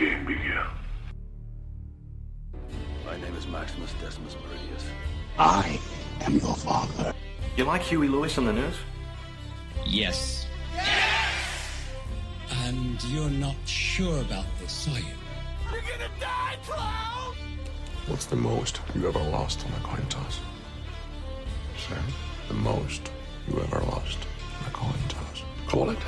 game begin. My name is Maximus Decimus Meridius. I am your father. You like Huey Lewis on the news? Yes. And you're not sure about this, are you? You're gonna die, clown! What's the most you ever lost on a coin toss? Sam? The most you ever lost on a coin toss. Call it.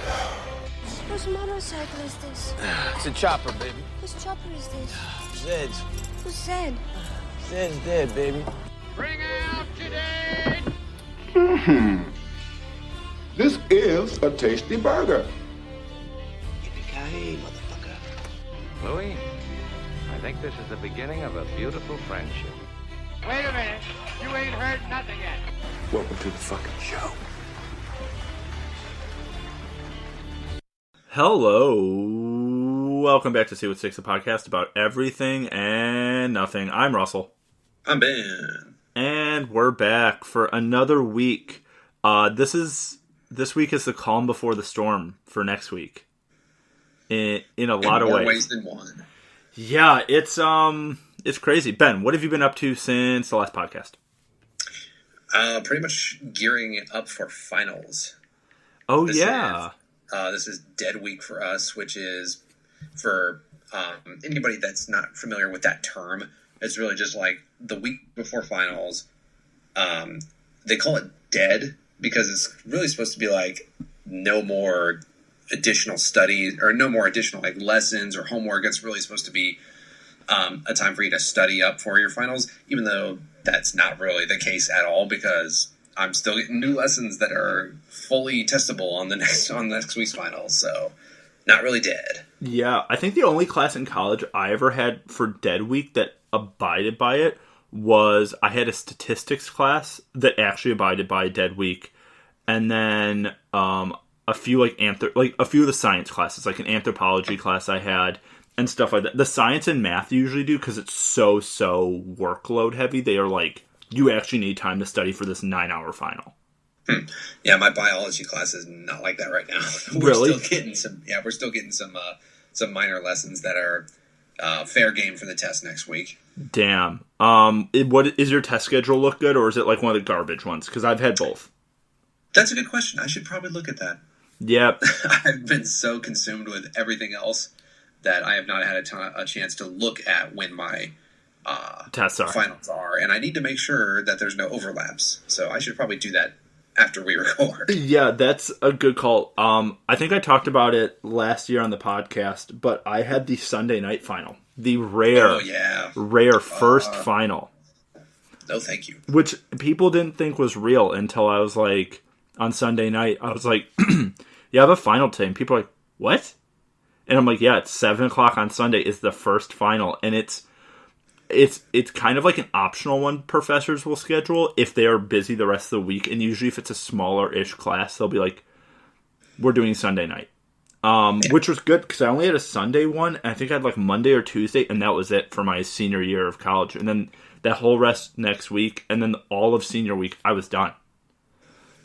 Whose motorcycle is this? It's a chopper, baby. Whose chopper is this? Zed's. Who's Zed? Zed's dead, baby. Bring out today! This is a tasty burger. Yippee-ki-yay, motherfucker. Louis, I think this is the beginning of a beautiful friendship. Wait a minute. You ain't heard nothing yet. Welcome to the fucking show. Hello. Welcome back to See What Sticks, a podcast about everything and nothing. I'm Russell. I'm Ben. And we're back for another week. This week is the calm before the storm for next week. In a lot of ways than one. Yeah, it's crazy. Ben, what have you been up to since the last podcast? Pretty much gearing up for finals. Oh, This yeah. This is dead week for us, which is for anybody that's not familiar with that term. It's really just like the week before finals. They call it dead because it's really supposed to be like no more additional studies or no more additional like lessons or homework. It's really supposed to be a time for you to study up for your finals, even though that's not really the case at all because I'm still getting new lessons that are fully testable on next week's finals. So not really dead. Yeah, I think the only class in college I ever had for dead week that abided by it was I had a statistics class that actually abided by dead week, and then a few a few of the science classes, like an anthropology class I had and stuff like that. The science and math usually do because it's so workload heavy. They are like, you actually need time to study for this 9-hour final. Yeah, my biology class is not like that right now. Really? We're still getting some minor lessons that are fair game for the test next week. Damn. What is your test schedule look good, or is it like one of the garbage ones? Because I've had both. That's a good question. I should probably look at that. Yep. I've been so consumed with everything else that I have not had a chance to look at when my tests are. Finals are, and I need to make sure that there's no overlaps. So I should probably do that after we record. Yeah, that's a good call. I think I talked about it last year on the podcast, but I had the Sunday night final, the rare first final. No, thank you. Which people didn't think was real until I was like, on Sunday night, I was like, you have a final today. And people are like, what? And I'm like, yeah, it's 7 o'clock on Sunday is the first final. And it's kind of like an optional one professors will schedule if they are busy the rest of the week. And usually if it's a smaller-ish class, they'll be like, we're doing Sunday night. Which was good because I only had a Sunday one. And I think I had like Monday or Tuesday, and that was it for my senior year of college. And then that whole rest next week, and then all of senior week, I was done.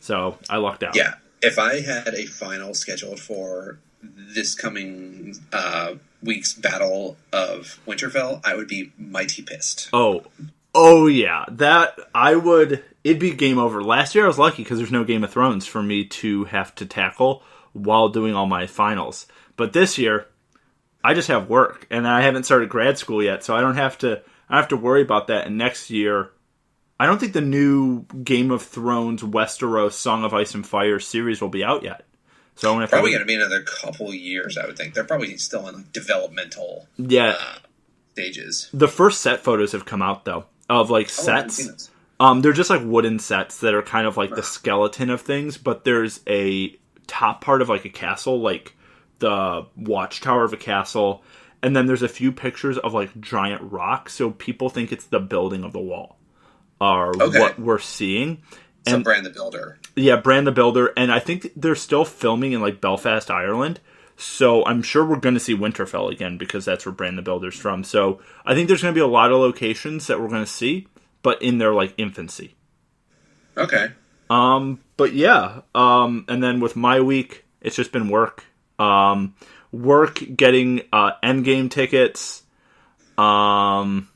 So I lucked out. Yeah, if I had a final scheduled for this coming week's Battle of Winterfell, I would be mighty pissed. Oh yeah, it'd be game over. Last year I was lucky because there's no Game of Thrones for me to have to tackle while doing all my finals. But this year, I just have work, and I haven't started grad school yet, so I don't have to worry about that. And next year, I don't think the new Game of Thrones Westeros Song of Ice and Fire series will be out yet. So I'm probably going to be another couple years, I would think. They're probably still in developmental stages. The first set photos have come out, though, of like sets. They're just like wooden sets that are kind of like the skeleton of things, but there's a top part of like a castle, like the watchtower of a castle, and then there's a few pictures of like giant rocks, so people think it's the building of the wall. What we're seeing. So Bran the Builder. Yeah, Bran the Builder. And I think they're still filming in like Belfast, Ireland. So I'm sure we're going to see Winterfell again because that's where Bran the Builder's from. So I think there's going to be a lot of locations that we're going to see, but in their like infancy. Okay. But yeah. And then with my week, it's just been work. work getting Endgame tickets, and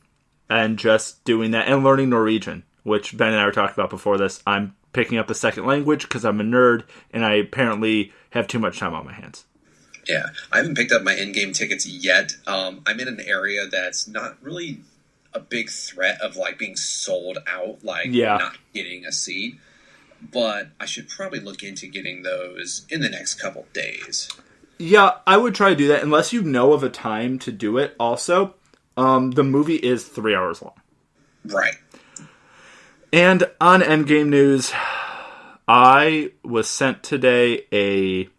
just doing that and learning Norwegian, which Ben and I were talking about before this. I'm picking up a second language because I'm a nerd and I apparently have too much time on my hands. Yeah, I haven't picked up my Endgame tickets yet. I'm in an area that's not really a big threat of like being sold out, like not getting a seat. But I should probably look into getting those in the next couple days. Yeah, I would try to do that unless you know of a time to do it. Also, the movie is 3 hours long. Right. And on Endgame news, I was sent today a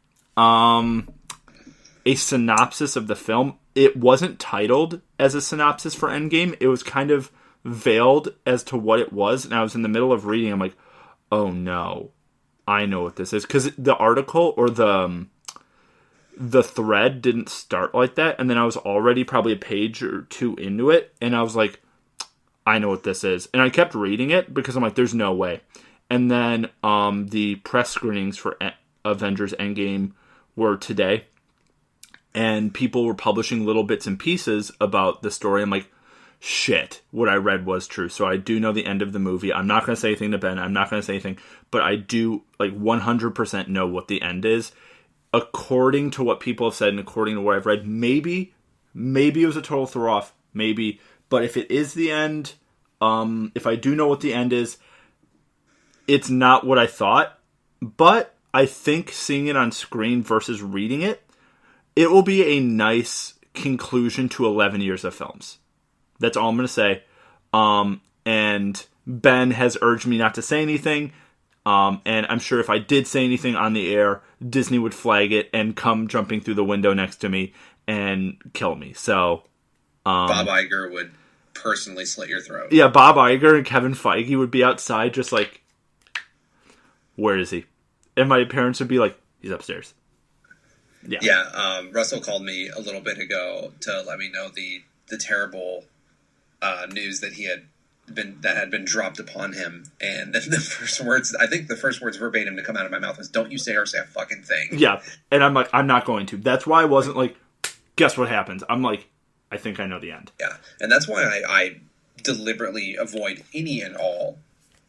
synopsis of the film. It wasn't titled as a synopsis for Endgame. It was kind of veiled as to what it was, and I was in the middle of reading. I'm like, oh no, I know what this is. Because the article or the thread didn't start like that, and then I was already probably a page or two into it, and I was like, I know what this is. And I kept reading it because I'm like, there's no way. And then the press screenings for Avengers Endgame were today, and people were publishing little bits and pieces about the story. I'm like, shit, what I read was true. So I do know the end of the movie. I'm not going to say anything to Ben. I'm not going to say anything, but I do 100% know what the end is. According to what people have said and according to what I've read, maybe it was a total throw off, maybe. But if it is the end, if I do know what the end is, it's not what I thought. But I think seeing it on screen versus reading it, it will be a nice conclusion to 11 years of films. That's all I'm going to say. And Ben has urged me not to say anything. And I'm sure if I did say anything on the air, Disney would flag it and come jumping through the window next to me and kill me. So Bob Iger would personally slit your throat. Yeah, Bob Iger and Kevin Feige would be outside just like, where is he? And my parents would be like, he's upstairs. Yeah. Russell called me a little bit ago to let me know the terrible news that had been dropped upon him, and the first words verbatim to come out of my mouth was, "Don't you say or say a fucking thing." Yeah, and I'm like, I'm not going to. That's why I wasn't like, guess what happens? I'm like, I think I know the end. Yeah, and that's why I deliberately avoid any and all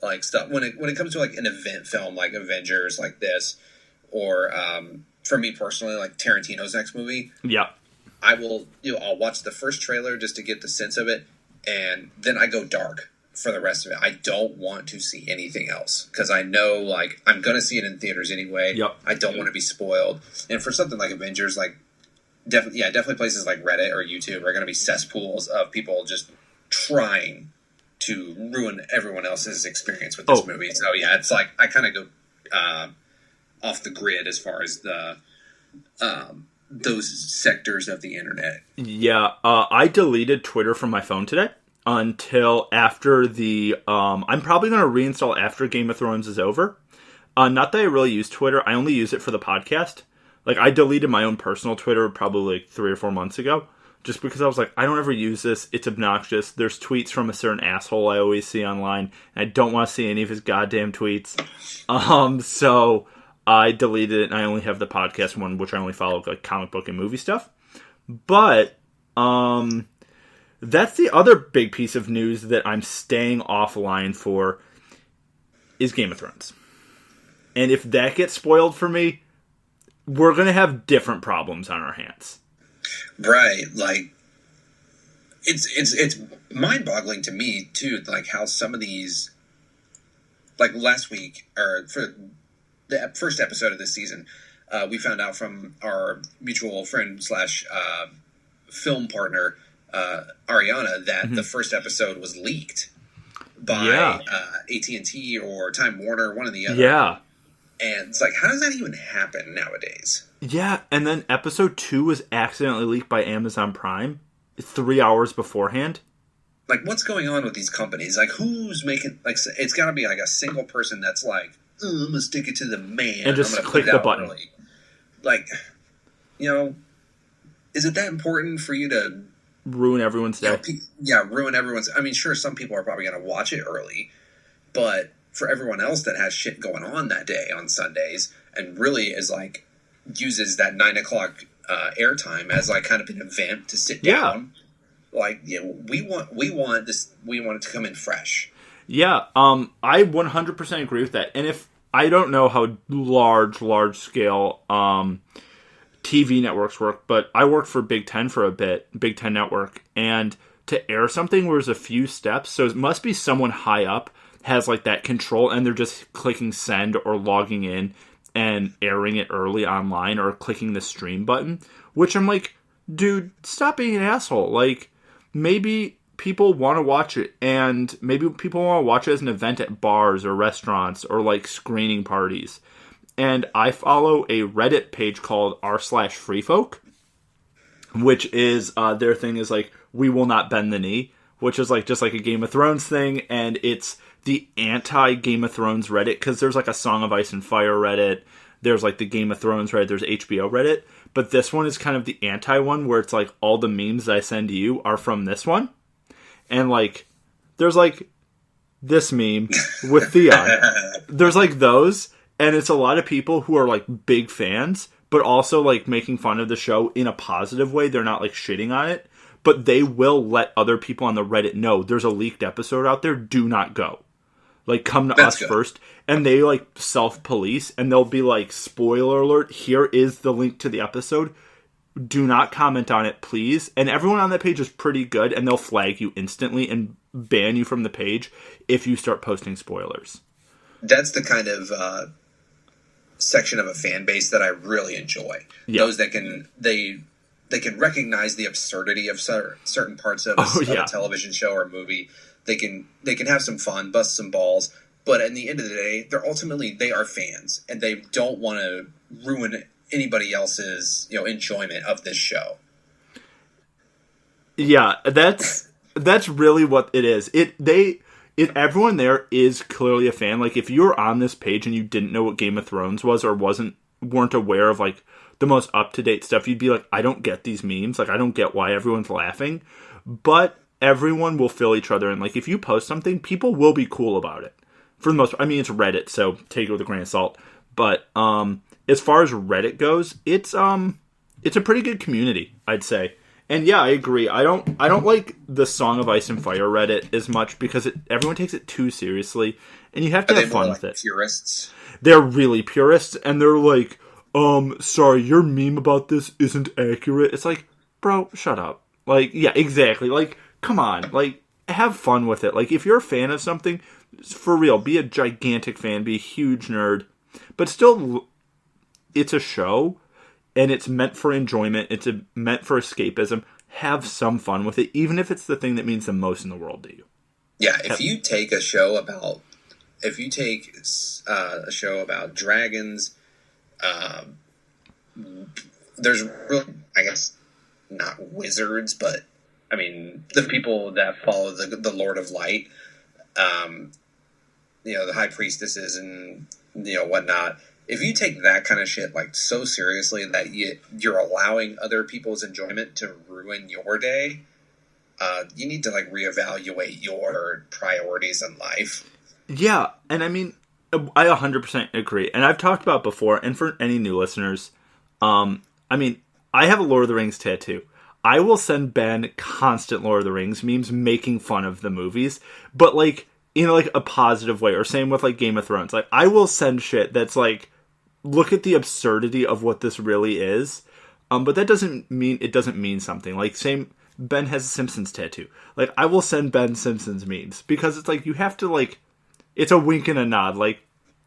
like stuff when it comes to like an event film like Avengers, like this, or for me personally, like Tarantino's next movie. Yeah, I'll watch the first trailer just to get the sense of it, and then I go dark for the rest of it. I don't want to see anything else because I know like I'm gonna see it in theaters anyway. Yep. I don't want to be spoiled, and for something like Avengers, like definitely places like Reddit or YouTube are gonna be cesspools of people just trying to ruin everyone else's experience with this movie. So yeah, it's like I kind of go off the grid as far as the those sectors of the internet. Yeah, I deleted Twitter from my phone today until after the... I'm probably going to reinstall after Game of Thrones is over. Not that I really use Twitter. I only use it for the podcast. Like, I deleted my own personal Twitter probably like 3 or 4 months ago, just because I was like, I don't ever use this. It's obnoxious. There's tweets from a certain asshole I always see online, and I don't want to see any of his goddamn tweets. So I deleted it, and I only have the podcast one, which I only follow like comic book and movie stuff. But that's the other big piece of news that I'm staying offline for is Game of Thrones. And if that gets spoiled for me, we're going to have different problems on our hands. Right. Like, it's mind-boggling to me, too, like how some of these, like last week, or for the first episode of this season, we found out from our mutual friend / film partner, Ariana, that the first episode was leaked by AT&T or Time Warner, one or the other. Yeah. And it's like, how does that even happen nowadays? Yeah, and then episode 2 was accidentally leaked by Amazon Prime 3 hours beforehand. Like, what's going on with these companies? Like, who's making... Like, it's got to be, like, a single person that's like, I'm going to stick it to the man. And just click the button. Early. Like, you know, is it that important for you to... ruin everyone's day? Ruin everyone's... I mean, sure, some people are probably going to watch it early, but for everyone else that has shit going on that day on Sundays and really is, like, uses that 9 o'clock airtime as like kind of an event to sit Yeah. down. Like, you know, we want it to come in fresh. Yeah, I 100% agree with that. And if I don't know how large scale TV networks work, but I worked for Big Ten for a bit, Big Ten Network, and to air something where there's a few steps, so it must be someone high up has like that control, and they're just clicking send or logging in and airing it early online or clicking the stream button, which I'm like, dude, stop being an asshole. Like, maybe people want to watch it, and maybe people want to watch it as an event at bars or restaurants or like screening parties. And I follow a Reddit page called r/freefolk, which is their thing is like, we will not bend the knee, which is like just like a Game of Thrones thing, and it's the anti-Game of Thrones Reddit, because there's like a Song of Ice and Fire Reddit, there's like the Game of Thrones Reddit, there's HBO Reddit, but this one is kind of the anti one, where it's like all the memes that I send to you are from this one. And like, there's like this meme with Theon. There's like those, and it's a lot of people who are like big fans, but also like making fun of the show in a positive way. They're not like shitting on it, but they will let other people on the Reddit know there's a leaked episode out there. Do not go. Like, come to us first. And they like self-police, and they'll be like, spoiler alert, here is the link to the episode. Do not comment on it, please. And everyone on that page is pretty good, and they'll flag you instantly and ban you from the page if you start posting spoilers. That's the kind of section of a fan base that I really enjoy. Yeah. Those that can they can recognize the absurdity of certain parts of a television show or movie. They can have some fun, bust some balls, but at the end of the day, they are fans, and they don't want to ruin anybody else's enjoyment of this show. Yeah, that's really what it is. Everyone there is clearly a fan. Like, if you're on this page and you didn't know what Game of Thrones was or weren't aware of like the most up to date stuff, you'd be like, I don't get these memes. Like, I don't get why everyone's laughing. But everyone will fill each other in. Like, if you post something, people will be cool about it. For the most part, I mean, it's Reddit, so take it with a grain of salt. But as far as Reddit goes, it's a pretty good community, I'd say. And yeah, I agree. I don't like the Song of Ice and Fire Reddit as much because everyone takes it too seriously, and you have to have fun with it. Purists? They're really purists, and they're like, sorry, your meme about this isn't accurate. It's like, bro, shut up. Like, yeah, exactly. Like, come on. Like, have fun with it. Like, if you're a fan of something, for real, be a gigantic fan, be a huge nerd, but still, it's a show. And it's meant for enjoyment. It's meant for escapism. Have some fun with it, even if it's the thing that means the most in the world to you. Yeah, if you take a show about dragons, there's really, I guess, not wizards, but I mean the people that follow the Lord of Light, the high priestesses and whatnot. If you take that kind of shit like so seriously that you're allowing other people's enjoyment to ruin your day, you need to like reevaluate your priorities in life. Yeah, and I mean, I 100% agree. And I've talked about before, and for any new listeners, I mean, I have a Lord of the Rings tattoo. I will send Ben constant Lord of the Rings memes making fun of the movies, but like in like a positive way. Or same with like Game of Thrones. Like, I will send shit that's like, look at the absurdity of what this really is. But that doesn't mean it doesn't mean something. Like, same, Ben has a Simpsons tattoo. Like, I will send Ben Simpsons memes because it's like, you have to like, it's a wink and a nod. Like,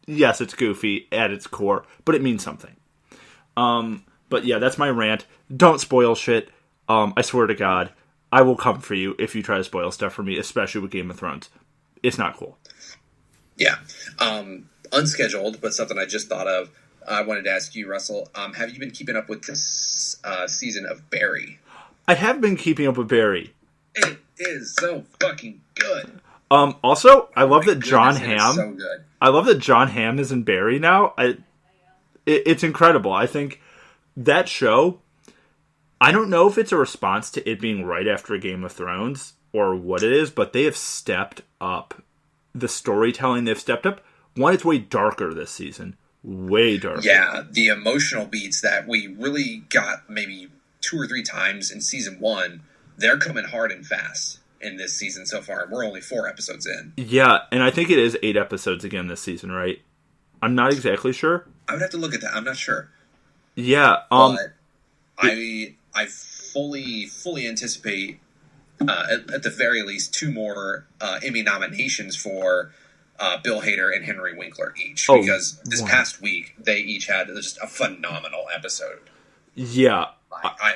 yes, it's goofy at its core, but it means something. But yeah, that's my rant. Don't spoil shit. I swear to God, I will come for you if you try to spoil stuff for me, especially with Game of Thrones. It's not cool. Yeah. Unscheduled, but something I just thought of. I wanted to ask you, Russell, have you been keeping up with this season of Barry? I have been keeping up with Barry. It is so fucking good. Also, I love that John Hamm. So good. I love that John Hamm is in Barry now. It's incredible. I think that show, I don't know if it's a response to it being right after Game of Thrones or what it is, but they have stepped up the storytelling. They've stepped up. One, it's way darker this season. way darker. Yeah, the emotional beats that we really got maybe 2 or 3 times in season 1, they're coming hard and fast in this season so far. We're only 4 episodes in. Yeah, and I think it is 8 episodes again this season, right? I'm not exactly sure. I would have to look at that. I'm not sure. Yeah, but I fully anticipate at the very least 2 more Emmy nominations for Bill Hader and Henry Winkler each, because this past week they each had just a phenomenal episode. Yeah.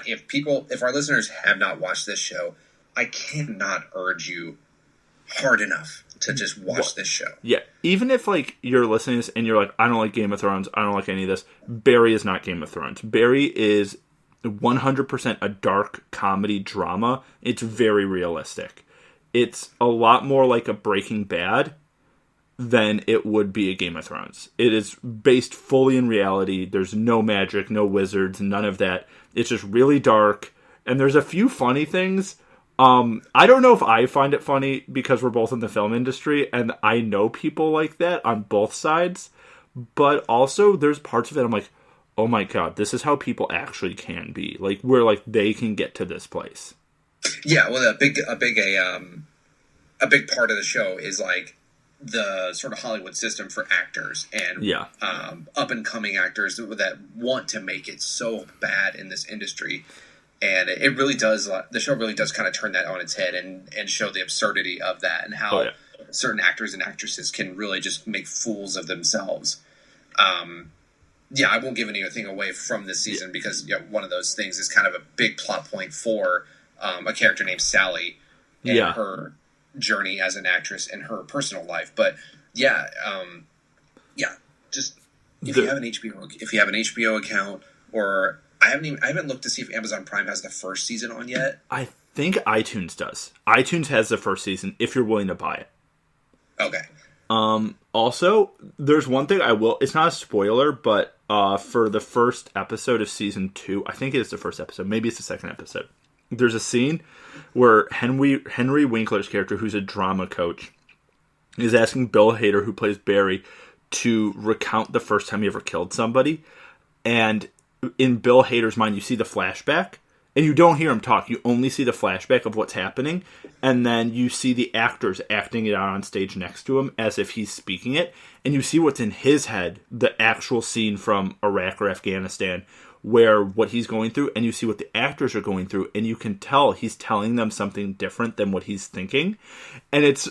If our listeners have not watched this show, I cannot urge you hard enough to just watch this show. Yeah, even if like you're listening to this and you're like, I don't like Game of Thrones, I don't like any of this, Barry is not Game of Thrones. Barry is 100% a dark comedy drama. It's very realistic. It's a lot more like a Breaking Bad than it would be a Game of Thrones. It is based fully in reality. There's no magic, no wizards, none of that. It's just really dark, and there's a few funny things. I don't know if I find it funny because we're both in the film industry, and I know people like that on both sides, but also there's parts of it I'm like, oh my god, this is how people actually can be. Like, where like they can get to this place. Yeah, well, a big part of the show is like the sort of Hollywood system for actors and up and coming actors that want to make it so bad in this industry. And it really does. The show really does kind of turn that on its head and show the absurdity of that and how certain actors and actresses can really just make fools of themselves. I won't give anything away from this season because one of those things is kind of a big plot point for a character named Sally and her journey as an actress in her personal life. But just if you have an HBO account, or I haven't looked to see if Amazon Prime has the first season on yet. I think iTunes does. iTunes has the first season if you're willing to buy it. Okay. Also, there's one thing it's not a spoiler, but for the first episode of season 2, I think it is the first episode, maybe it's the second episode, there's a scene where Henry Winkler's character, who's a drama coach, is asking Bill Hader, who plays Barry, to recount the first time he ever killed somebody. And in Bill Hader's mind, you see the flashback, and you don't hear him talk. You only see the flashback of what's happening, and then you see the actors acting it out on stage next to him as if he's speaking it, and you see what's in his head, the actual scene from Iraq or Afghanistan, where what he's going through, and you see what the actors are going through, and you can tell he's telling them something different than what he's thinking. And it's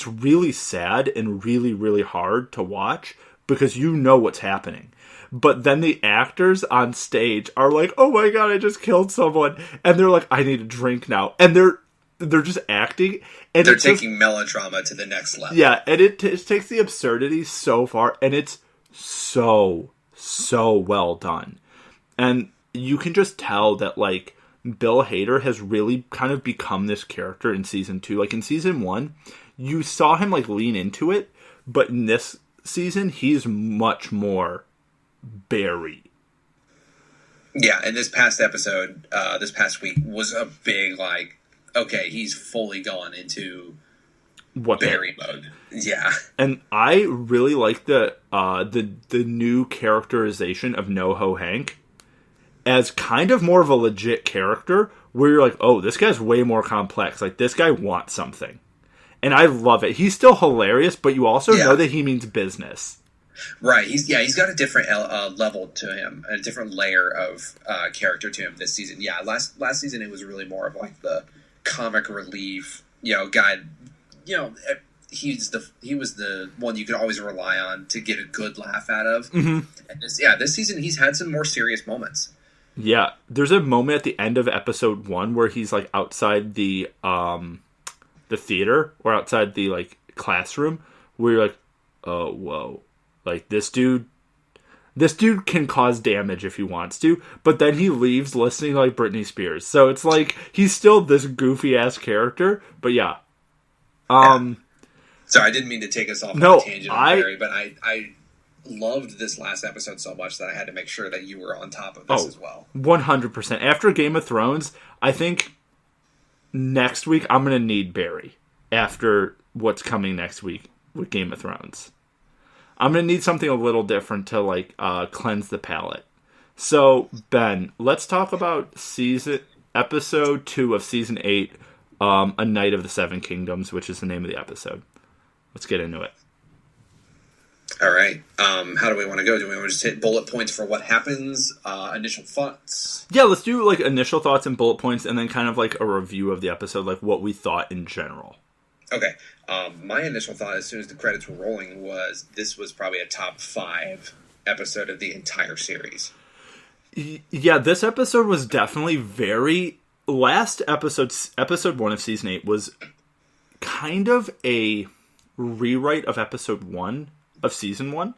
really sad and really, really hard to watch because you know what's happening. But then the actors on stage are like, oh my god, I just killed someone. And they're like, I need a drink now. And they're just acting. And they're taking melodrama to the next level. Yeah, and it takes the absurdity so far, and it's so well done. And you can just tell that, like, Bill Hader has really kind of become this character in season 2. Like, in season 1, you saw him, like, lean into it, but in this season, he's much more Barry. Yeah, and this past episode, this past week, was a big, like, okay, he's fully gone into Barry mode. Yeah. And I really like the new characterization of NoHo Hank as kind of more of a legit character, where you're like, oh, this guy's way more complex. Like, this guy wants something. And I love it. He's still hilarious, but you also know that he means business. Right. He's got a different level to him, a different layer of character to him this season. Yeah, last season it was really more of like the comic relief, guy. He was the one you could always rely on to get a good laugh out of. Mm-hmm. And this season he's had some more serious moments. Yeah, there's a moment at the end of episode 1 where he's like outside the theater or outside the like classroom, where you're like, oh whoa, like this dude can cause damage if he wants to, but then he leaves listening to like Britney Spears. So it's like he's still this goofy ass character, but yeah. So I didn't mean to take us off on a tangent on Barry, but I loved this last episode so much that I had to make sure that you were on top of this as well. 100%. After Game of Thrones, I think next week I'm going to need Barry after what's coming next week with Game of Thrones. I'm going to need something a little different to, like, cleanse the palate. So, Ben, let's talk about episode 2 of season 8, A Night of the Seven Kingdoms, which is the name of the episode. Let's get into it. All right. How do we want to go? Do we want to just hit bullet points for what happens? Initial thoughts? Yeah, let's do, like, initial thoughts and bullet points, and then kind of, like, a review of the episode, like, what we thought in general. Okay. My initial thought, as soon as the credits were rolling, was this was probably a top 5 episode of the entire series. Yeah, this episode was definitely very... Last episode 1 of season 8, was kind of a rewrite of episode 1 of season 1.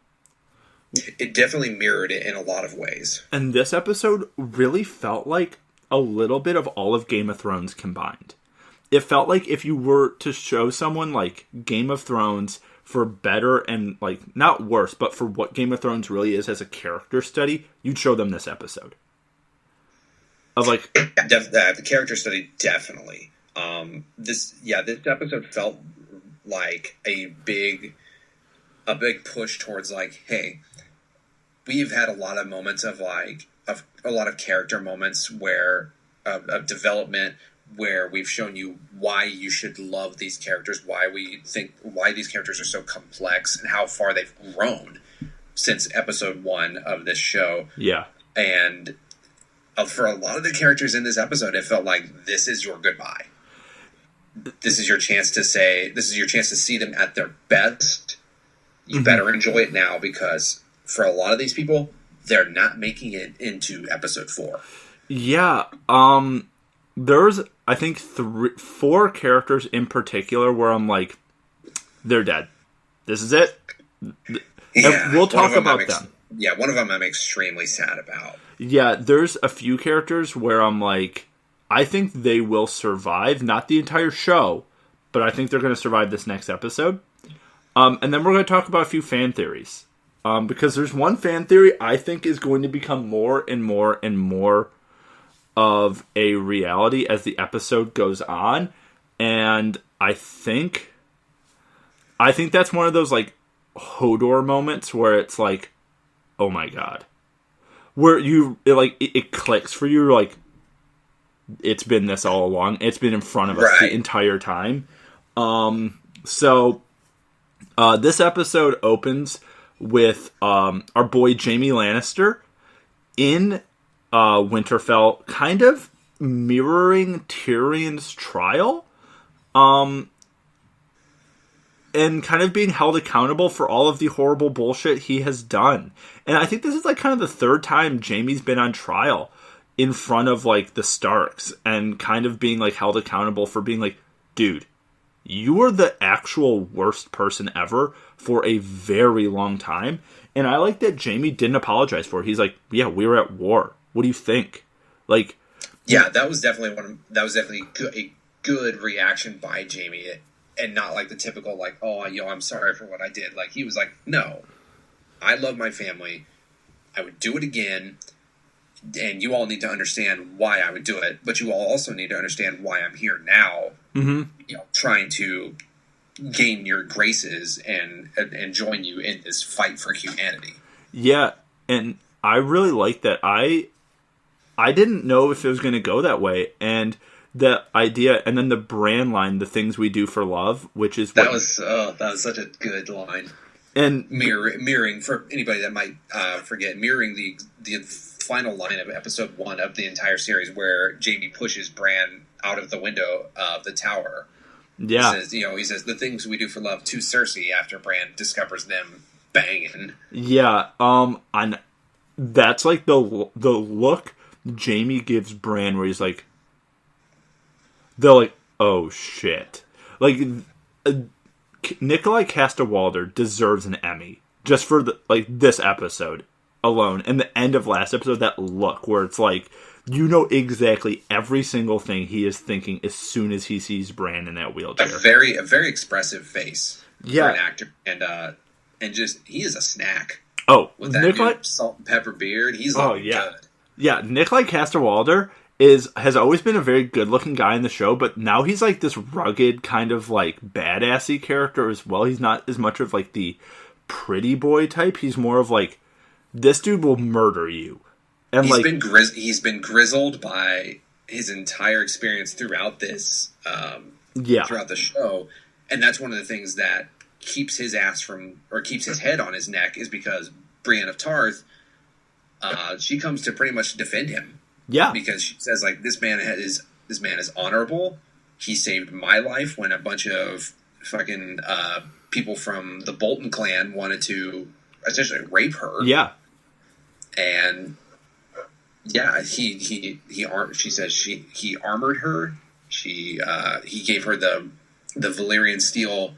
It definitely mirrored it in a lot of ways. And this episode really felt like a little bit of all of Game of Thrones combined. It felt like if you were to show someone, like, Game of Thrones for better and, like, not worse, but for what Game of Thrones really is as a character study, you'd show them this episode. Of, like... the character study, definitely. This episode felt like a big push towards, like, hey, we've had a lot of moments of, like, a lot of character moments where, of development, where we've shown you why you should love these characters, why these characters are so complex, and how far they've grown since episode 1 of this show. Yeah. And for a lot of the characters in this episode, it felt like this is your goodbye. This is your chance to see them at their best. You better enjoy it now, because for a lot of these people, they're not making it into episode 4. Yeah. There's, I think, 4 characters in particular where I'm like, they're dead. This is it. Yeah, and we'll talk about them. Yeah, one of them I'm extremely sad about. Yeah, there's a few characters where I'm like, I think they will survive, not the entire show, but I think they're going to survive this next episode. And then we're going to talk about a few fan theories. Because there's one fan theory I think is going to become more and more and more of a reality as the episode goes on. And I think that's one of those, like, Hodor moments where it's like, oh my god. Where it clicks for you, like, it's been this all along. It's been in front of us the entire time. So this episode opens with our boy Jaime Lannister in Winterfell, kind of mirroring Tyrion's trial, and kind of being held accountable for all of the horrible bullshit he has done. And I think this is, like, kind of the 3rd time Jaime's been on trial in front of, like, the Starks, and kind of being, like, held accountable for being like, dude, you are the actual worst person ever for a very long time. And I like that Jaime didn't apologize for it. He's like, yeah, we were at war. What do you think? Like, yeah, that was definitely a good reaction by Jaime, and not like the typical, like, oh, I'm sorry for what I did. Like, he was like, no, I love my family. I would do it again. And you all need to understand why I would do it, but you all also need to understand why I'm here now. Mm-hmm. Trying to gain your graces and join you in this fight for humanity. Yeah, and I really like that. I didn't know if it was going to go that way, and the idea, and then the Bran line, "The things we do for love," which is that was such a good line. And mirroring for anybody that might forget, mirroring the final line of episode 1 of the entire series, where Jaime pushes Bran out of the window of the tower. Yeah, he says the things we do for love to Cersei after Bran discovers them banging. Yeah, and that's like the look Jaime gives Bran, where he's like, they're like, oh shit, like. Nikolai Coster-Waldau deserves an Emmy just for this episode alone, and the end of last episode. That look where it's like, you know exactly every single thing he is thinking as soon as he sees Bran in that wheelchair. A very expressive face for an actor, and just he is a snack. Oh, with that new salt and pepper beard, he's good. Yeah. Nikolai Coster-Waldau has always been a very good-looking guy in the show, but now he's like this rugged kind of like badassy character as well. He's not as much of like the pretty boy type. He's more of like, this dude will murder you. And he's like, he's been grizzled by his entire experience throughout this, throughout the show, and that's one of the things that keeps his head on his neck is because Brienne of Tarth, she comes to pretty much defend him. Yeah, because she says like this man is honorable. He saved my life when a bunch of fucking people from the Bolton clan wanted to essentially rape her. Yeah, and yeah, she says he armored her. He gave her the Valyrian steel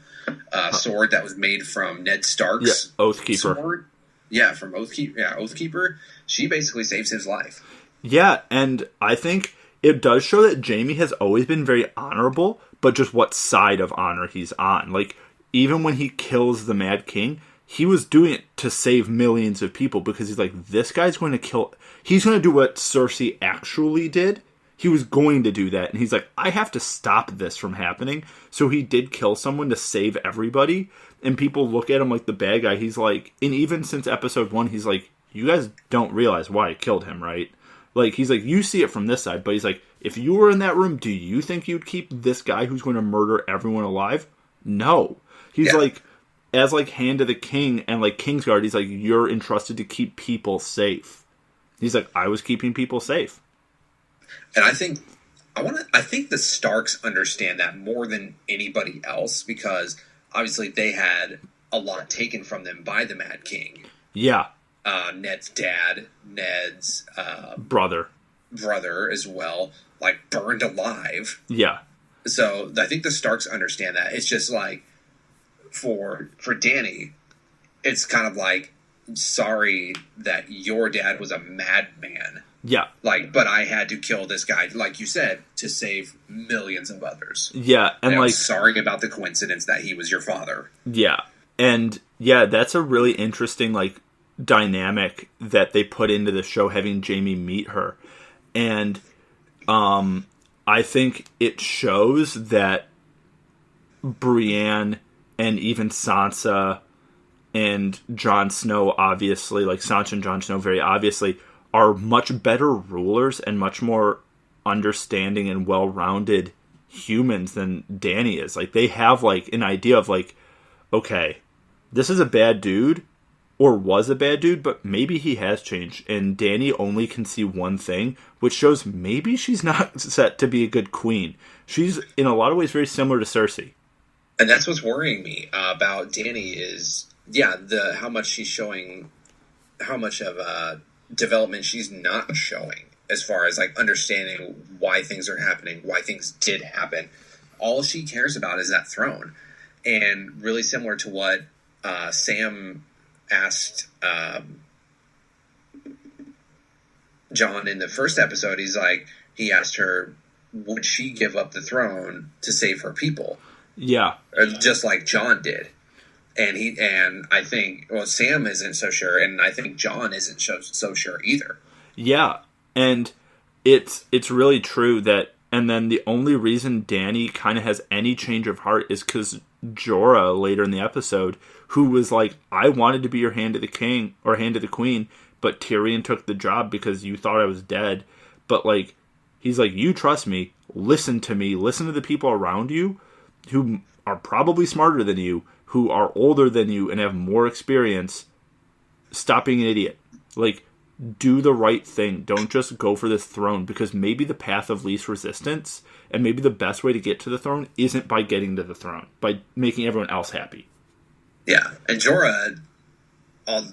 sword that was made from Ned Stark's Oathkeeper sword. Yeah, from Oathkeeper. She basically saves his life. Yeah, and I think it does show that Jaime has always been very honorable, but just what side of honor he's on. Like, even when he kills the Mad King, he was doing it to save millions of people because he's like, this guy's going to kill... He's going to do what Cersei actually did. He was going to do that, and he's like, I have to stop this from happening. So he did kill someone to save everybody, and people look at him like the bad guy. He's like... And even since episode 1, he's like, you guys don't realize why I killed him, right? Like, he's like, you see it from this side, but he's like, if you were in that room, do you think you'd keep this guy who's going to murder everyone alive? No. He's like, as like Hand of the King and like Kingsguard, he's like, you're entrusted to keep people safe. He's like, I was keeping people safe. And I think the Starks understand that more than anybody else because obviously they had a lot taken from them by the Mad King. Yeah. Ned's dad, Ned's brother as well, like burned alive. Yeah. So I think the Starks understand that. It's just like for Dany, it's kind of like, sorry that your dad was a madman. Yeah. Like, but I had to kill this guy, like you said, to save millions of others. Yeah, and like, I'm sorry about the coincidence that he was your father. Yeah. And yeah, that's a really interesting like dynamic that they put into the show, having Jaime meet her. And I think it shows that Brienne and even Sansa and Jon Snow, obviously, like Sansa and Jon Snow very obviously, are much better rulers and much more understanding and well-rounded humans than Dany is. Like, they have like an idea of like, okay, this is a bad dude, or was a bad dude, but maybe he has changed. And Dany only can see one thing, which shows maybe she's not set to be a good queen. She's, in a lot of ways, very similar to Cersei. And that's what's worrying me about Dany is, how much she's showing, how much of development she's not showing as far as, like, understanding why things are happening, why things did happen. All she cares about is that throne. And really similar to what Sam asked Jon in the first episode, he asked her, would she give up the throne to save her people? Yeah. Or just like Jon did. And I think, Sam isn't so sure, and I think Jon isn't so sure either. Yeah. And it's really true that, and then the only reason Dany kind of has any change of heart is because Jorah, later in the episode, who was like, I wanted to be your Hand of the King, or Hand of the Queen, but Tyrion took the job because you thought I was dead. But, like, he's like, you trust me, listen to the people around you, who are probably smarter than you, who are older than you, and have more experience. Stop being an idiot. Like, do the right thing. Don't just go for this throne, because maybe the path of least resistance, and maybe the best way to get to the throne isn't by getting to the throne, by making everyone else happy. Yeah, and Jorah,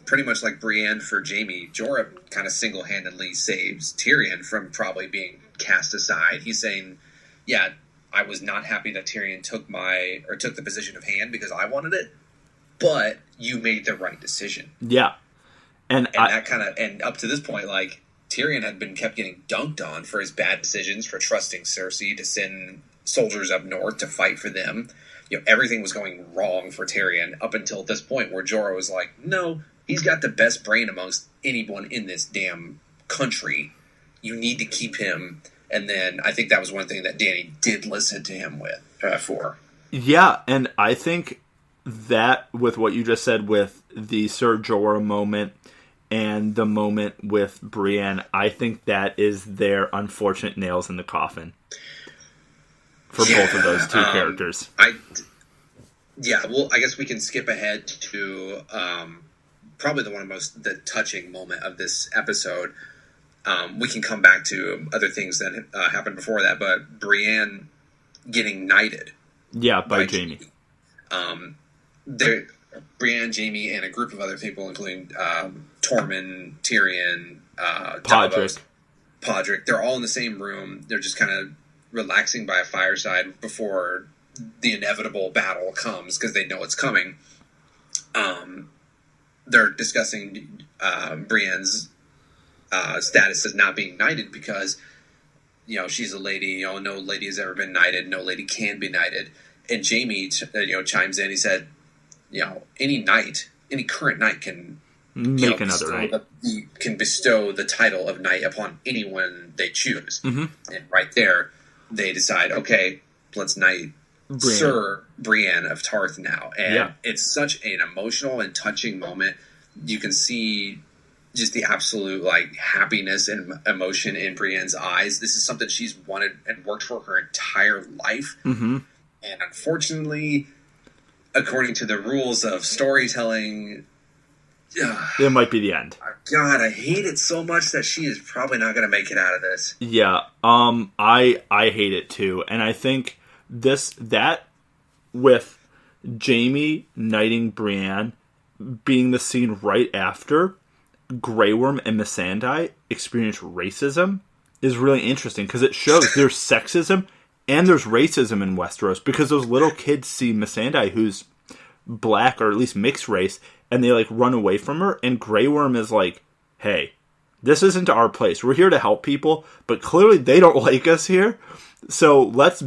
pretty much like Brienne for Jaime, Jorah kind of single-handedly saves Tyrion from probably being cast aside. He's saying, yeah, I was not happy that Tyrion took the position of hand because I wanted it, but you made the right decision. Yeah. And up to this point, like, Tyrion had been kept getting dunked on for his bad decisions, for trusting Cersei to send soldiers up north to fight for them. Everything was going wrong for Tyrion up until this point where Jorah was like, no, he's got the best brain amongst anyone in this damn country. You need to keep him. And then I think that was one thing that Dany did listen to him for. Yeah, and I think that with what you just said with the Ser Jorah moment and the moment with Brienne, I think that is their unfortunate nails in the coffin for both of those two characters. Well, I guess we can skip ahead to probably the touching moment of this episode. We can come back to other things that happened before that, but Brienne getting knighted. Yeah, by Jaime. Brienne, Jaime, and a group of other people, including Tormund, Tyrion, Podrick. They're all in the same room. They're just kind of relaxing by a fireside before the inevitable battle comes because they know it's coming. They're discussing Brienne's status as not being knighted because, she's a lady. No lady has ever been knighted. No lady can be knighted. And Jaime, chimes in. He said, any current knight can make another knight. Can bestow the title of knight upon anyone they choose. Mm-hmm. And right there, they decide, okay, let's knight Sir Brienne of Tarth now. And it's such an emotional and touching moment. You can see just the absolute happiness and emotion in Brienne's eyes. This is something she's wanted and worked for her entire life. Mm-hmm. And unfortunately, according to the rules of storytelling, it might be the end. God, I hate it so much that she is probably not going to make it out of this. Yeah, I hate it too, and I think that with Jaime knighting Brienne being the scene right after Grey Worm and Missandei experience racism is really interesting because it shows there's sexism and there's racism in Westeros because those little kids see Missandei, who's black or at least mixed race, and they run away from her, and Grey Worm is like, hey, this isn't our place. We're here to help people, but clearly they don't like us here. So let's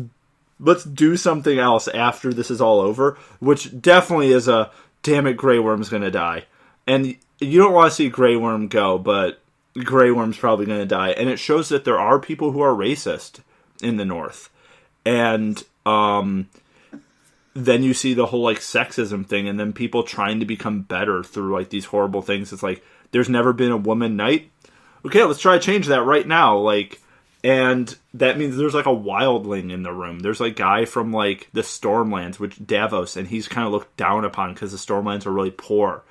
do something else after this is all over, which definitely is a damn it, Grey Worm's going to die. And you don't want to see Grey Worm go, but Grey Worm's probably going to die. And it shows that there are people who are racist in the North. And then you see the whole sexism thing, and then people trying to become better through these horrible things. It's there's never been a woman knight. Okay, let's try to change that right now. And that means there's a wildling in the room. There's a guy from the Stormlands, which Davos, and he's kind of looked down upon because the Stormlands are really poor.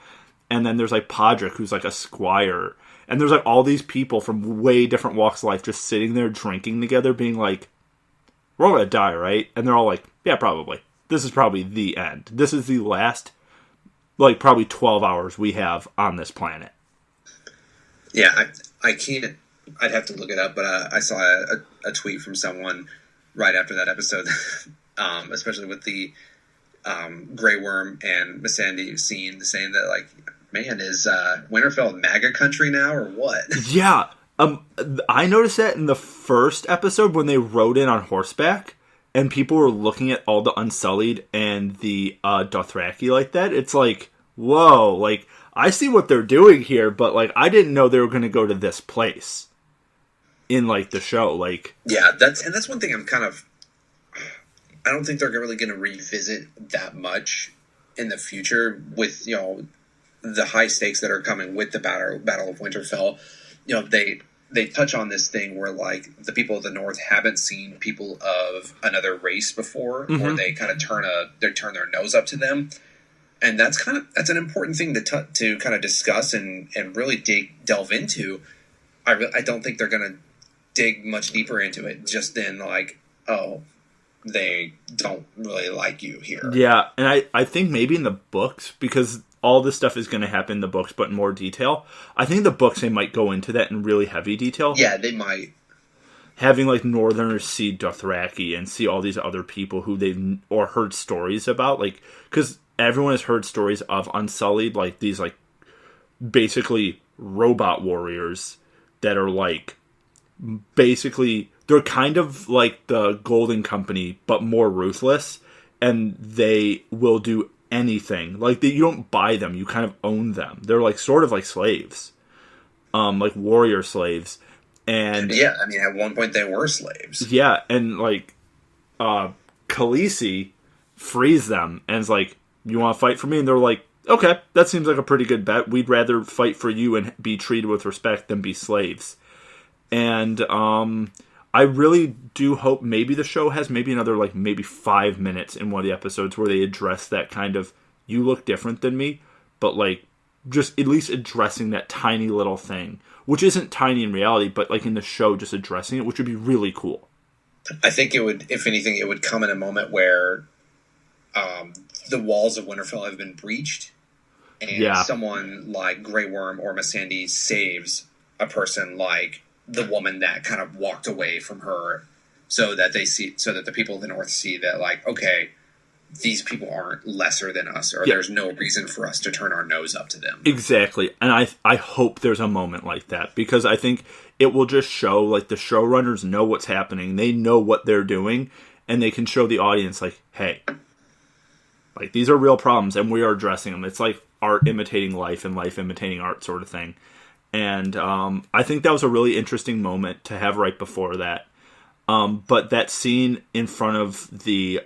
And then there's Podrick, who's a squire. And there's all these people from way different walks of life just sitting there drinking together, being we're all gonna die, right? And they're all yeah, probably. This is probably the end. This is the last, probably 12 hours we have on this planet. Yeah, I can't. I'd have to look it up, but I saw a tweet from someone right after that episode, especially with the Grey Worm and Missandei scene, saying that man, is Winterfell MAGA country now or what? Yeah, I noticed that in the first episode when they rode in on horseback, and people were looking at all the Unsullied and the Dothraki like that. It's whoa, I see what they're doing here, but I didn't know they were going to go to this place in the show. Yeah, that's one thing I'm kind of. I don't think they're really going to revisit that much in the future with the high stakes that are coming with the Battle of Winterfell. They touch on this thing where the people of the North haven't seen people of another race before, mm-hmm. or they kind of turn their nose up to them, and that's an important thing to kind of discuss and really delve into. I don't think they're going to dig much deeper into it just in they don't really like you here. Yeah, and I think maybe in the books, because all this stuff is going to happen in the books, but in more detail. I think the books, they might go into that in really heavy detail. Yeah, they might. Having Northerners see Dothraki and see all these other people who they've or heard stories about, because everyone has heard stories of Unsullied, these basically robot warriors that are basically they're kind of like the Golden Company but more ruthless, and they will do anything. You don't buy them, you kind of own them. They're sort of like slaves, warrior slaves. And yeah, I mean, at one point they were slaves. Yeah, and Khaleesi frees them and is you want to fight for me? And they're like, okay, that seems like a pretty good bet. We'd rather fight for you and be treated with respect than be slaves. And I really do hope maybe the show has maybe another, like, maybe 5 minutes in one of the episodes where they address that kind of, you look different than me, but, like, just at least addressing that tiny little thing, which isn't tiny in reality, but, like, in the show, just addressing it, which would be really cool. I think it would, if anything, it would come in a moment where the walls of Winterfell have been breached, and someone like Grey Worm or Missandei saves a person like the woman that kind of walked away from her, so that the people of the North see that, like, okay, these people aren't lesser than us, or there's no reason for us to turn our nose up to them. Exactly. And I hope there's a moment like that, because I think it will just show, like, the showrunners know what's happening. They know what they're doing, and they can show the audience, like, hey, like, these are real problems, and we are addressing them. It's like art imitating life and life imitating art sort of thing. And I think that was a really interesting moment to have right before that. But that scene in front of the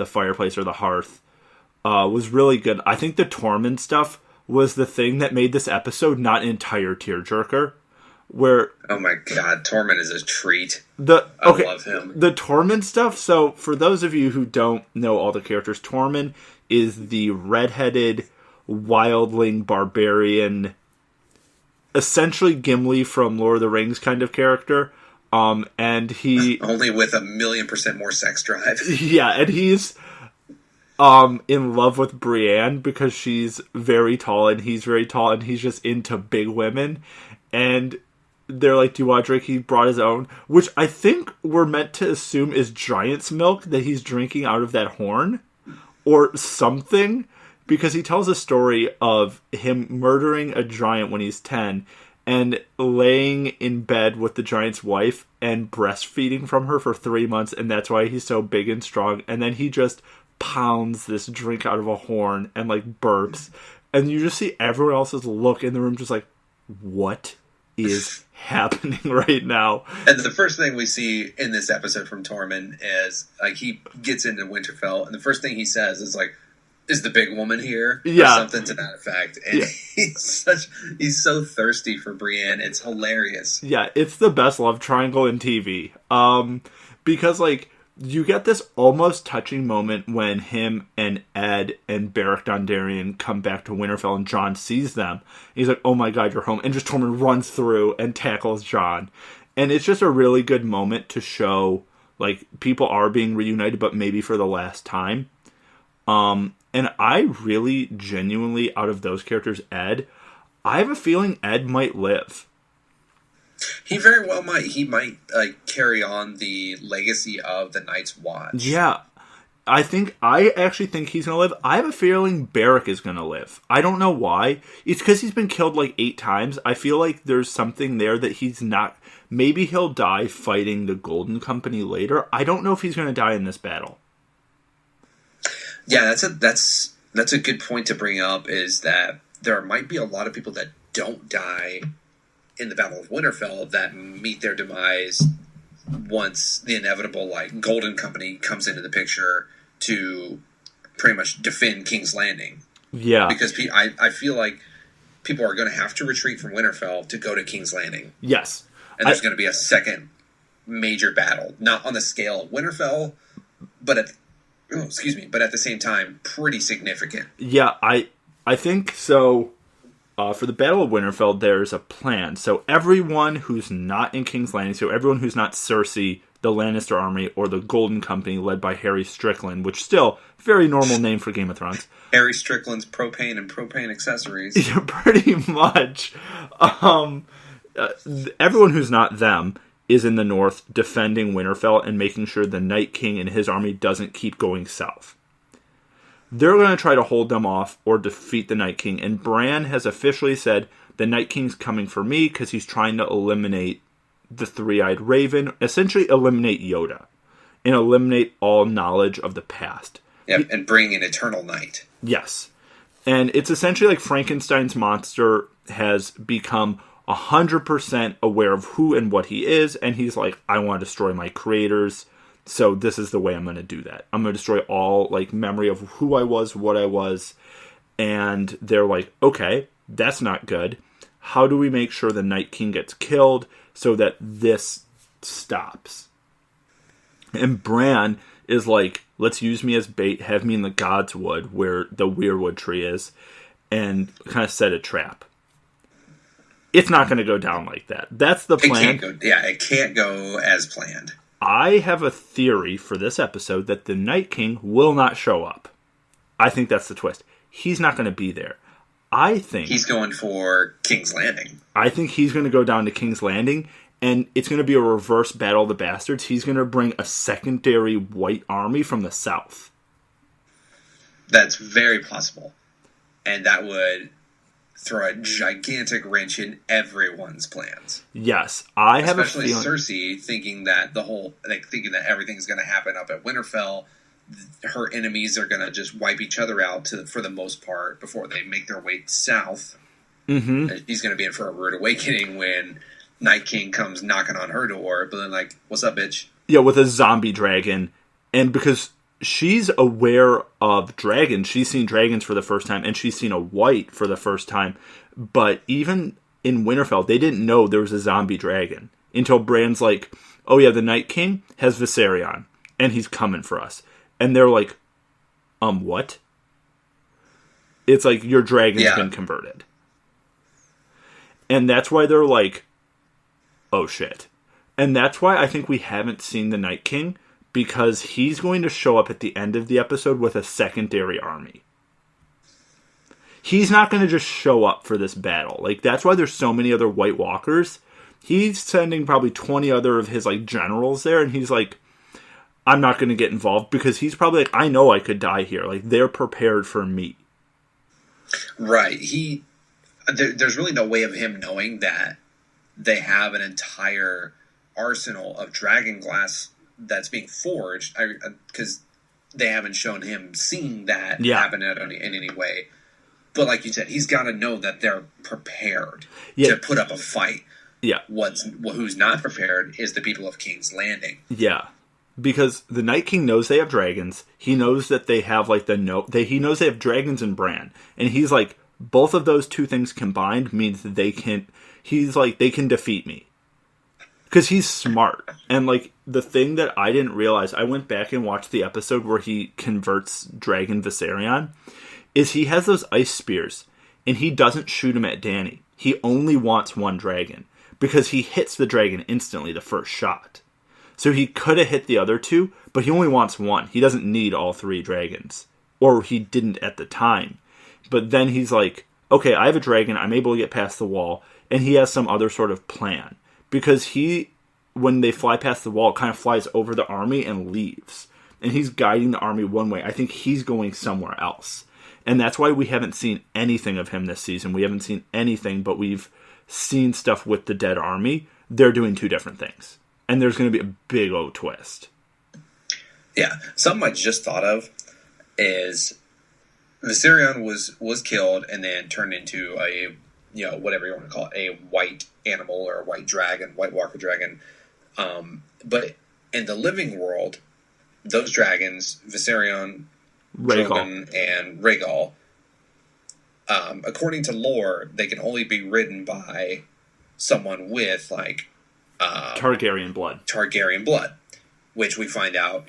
fireplace or the hearth was really good. I think the Tormund stuff was the thing that made this episode not an entire tearjerker. Where, oh my god, Tormund is a treat. I love him. The Tormund stuff. So for those of you who don't know all the characters, Tormund is the redheaded wildling barbarian, essentially Gimli from Lord of the Rings kind of character. And he only with 1,000,000% more sex drive. Yeah, and he's in love with Brienne because she's very tall and he's very tall, and he's just into big women. And they're like, do you want to drink? He brought his own, which I think we're meant to assume is giant's milk that he's drinking out of that horn or something, because he tells a story of him murdering a giant when he's 10 and laying in bed with the giant's wife and breastfeeding from her for 3 months, and that's why he's so big and strong. And then he just pounds this drink out of a horn and, like, burps. And you just see everyone else's look in the room just like, what is happening right now? And the first thing we see in this episode from Tormund is, like, he gets into Winterfell, and the first thing he says is, like, is the big woman here? Yeah. Or something to that effect. And he's so thirsty for Brienne. It's hilarious. Yeah, it's the best love triangle in TV. Because, like, you get this almost touching moment when him and Ed and Beric Dondarrion come back to Winterfell and Jon sees them. He's like, oh my god, you're home. And just Tormund runs through and tackles Jon. And it's just a really good moment to show, like, people are being reunited, but maybe for the last time. And I really, genuinely, out of those characters, Ed, I have a feeling Ed might live. He very well might. He might carry on the legacy of the Night's Watch. Yeah. I actually think he's going to live. I have a feeling Beric is going to live. I don't know why. It's because he's been killed like 8 times. I feel like there's something there that he's not. Maybe he'll die fighting the Golden Company later. I don't know if he's going to die in this battle. Yeah, that's a good point to bring up, is that there might be a lot of people that don't die in the Battle of Winterfell that meet their demise once the inevitable, like, Golden Company comes into the picture to pretty much defend King's Landing. Yeah. Because I feel like people are going to have to retreat from Winterfell to go to King's Landing. Yes. And there's going to be a second major battle, not on the scale of Winterfell, but at the same time, pretty significant. Yeah, I think so. For the Battle of Winterfell, there's a plan. So everyone who's not in King's Landing, so everyone who's not Cersei, the Lannister army, or the Golden Company led by Harry Strickland, which still, very normal name for Game of Thrones. Harry Strickland's propane and propane accessories. Yeah, pretty much. Everyone who's not them is in the north defending Winterfell and making sure the Night King and his army doesn't keep going south. They're going to try to hold them off or defeat the Night King. And Bran has officially said, the Night King's coming for me, because he's trying to eliminate the Three-Eyed Raven, essentially eliminate Yoda, and eliminate all knowledge of the past. Yeah, and bring an eternal night. Yes. And it's essentially like Frankenstein's monster has become 100% aware of who and what he is, and he's like, I want to destroy my creators. So this is the way I'm going to do that. I'm going to destroy all like memory of who I was, what I was. And they're like, okay, that's not good. How do we make sure the Night King gets killed so that this stops? And Bran is like, let's use me as bait, have me in the Godswood where the Weirwood tree is, and kind of set a trap. It's not going to go down like that. That's the plan. It can't go as planned. I have a theory for this episode that the Night King will not show up. I think that's the twist. He's not going to be there. I think he's going for King's Landing. I think he's going to go down to King's Landing, and it's going to be a reverse Battle of the Bastards. He's going to bring a secondary white army from the south. That's very possible. And that would throw a gigantic wrench in everyone's plans. Yes, I have especially a feeling. Cersei thinking that thinking that everything's going to happen up at Winterfell. Her enemies are going to just wipe each other out for the most part before they make their way south. Mm-hmm. He's going to be in for a rude awakening when Night King comes knocking on her door, but then like, what's up, bitch? Yeah, with a zombie dragon. And because she's aware of dragons, she's seen dragons for the first time, and she's seen a white for the first time. But even in Winterfell, they didn't know there was a zombie dragon until Bran's like, oh yeah, the Night King has Viserion, and he's coming for us. And they're like, what? It's like, your dragon's been converted. And that's why they're like, oh shit. And that's why I think we haven't seen the Night King, because he's going to show up at the end of the episode with a secondary army. He's not going to just show up for this battle. Like, that's why there's so many other White Walkers. He's sending probably 20 other of his like generals there, and he's like, I'm not going to get involved, because he's probably like, I know I could die here. Like, they're prepared for me. Right. There's really no way of him knowing that they have an entire arsenal of dragon glass that's being forged, because they haven't shown him seeing that happen in any way. But like you said, he's got to know that they're prepared to put up a fight. Yeah. Who's not prepared is the people of King's Landing. Yeah. Because the Night King knows they have dragons. He knows that they have like he knows they have dragons and Bran. And he's like, both of those two things combined means that they can defeat me. Because he's smart. And like, the thing that I didn't realize, I went back and watched the episode where he converts Dragon Viserion, is he has those ice spears, and he doesn't shoot them at Dany. He only wants one dragon, because he hits the dragon instantly the first shot. So he could have hit the other two, but he only wants one. He doesn't need all three dragons. Or he didn't at the time. But then he's like, okay, I have a dragon, I'm able to get past the wall, and he has some other sort of plan. Because when they fly past the wall, it kind of flies over the army and leaves. And he's guiding the army one way. I think he's going somewhere else. And that's why we haven't seen anything of him this season. We haven't seen anything, but we've seen stuff with the dead army. They're doing two different things. And there's going to be a big old twist. Yeah. Something I just thought of is Viserion was killed and then turned into a, whatever you want to call it, a white animal or a white dragon, White Walker dragon. But in the living world, those dragons, Viserion, Drogon, and Rhaegal, according to lore, they can only be ridden by someone with, like, Targaryen blood, which we find out,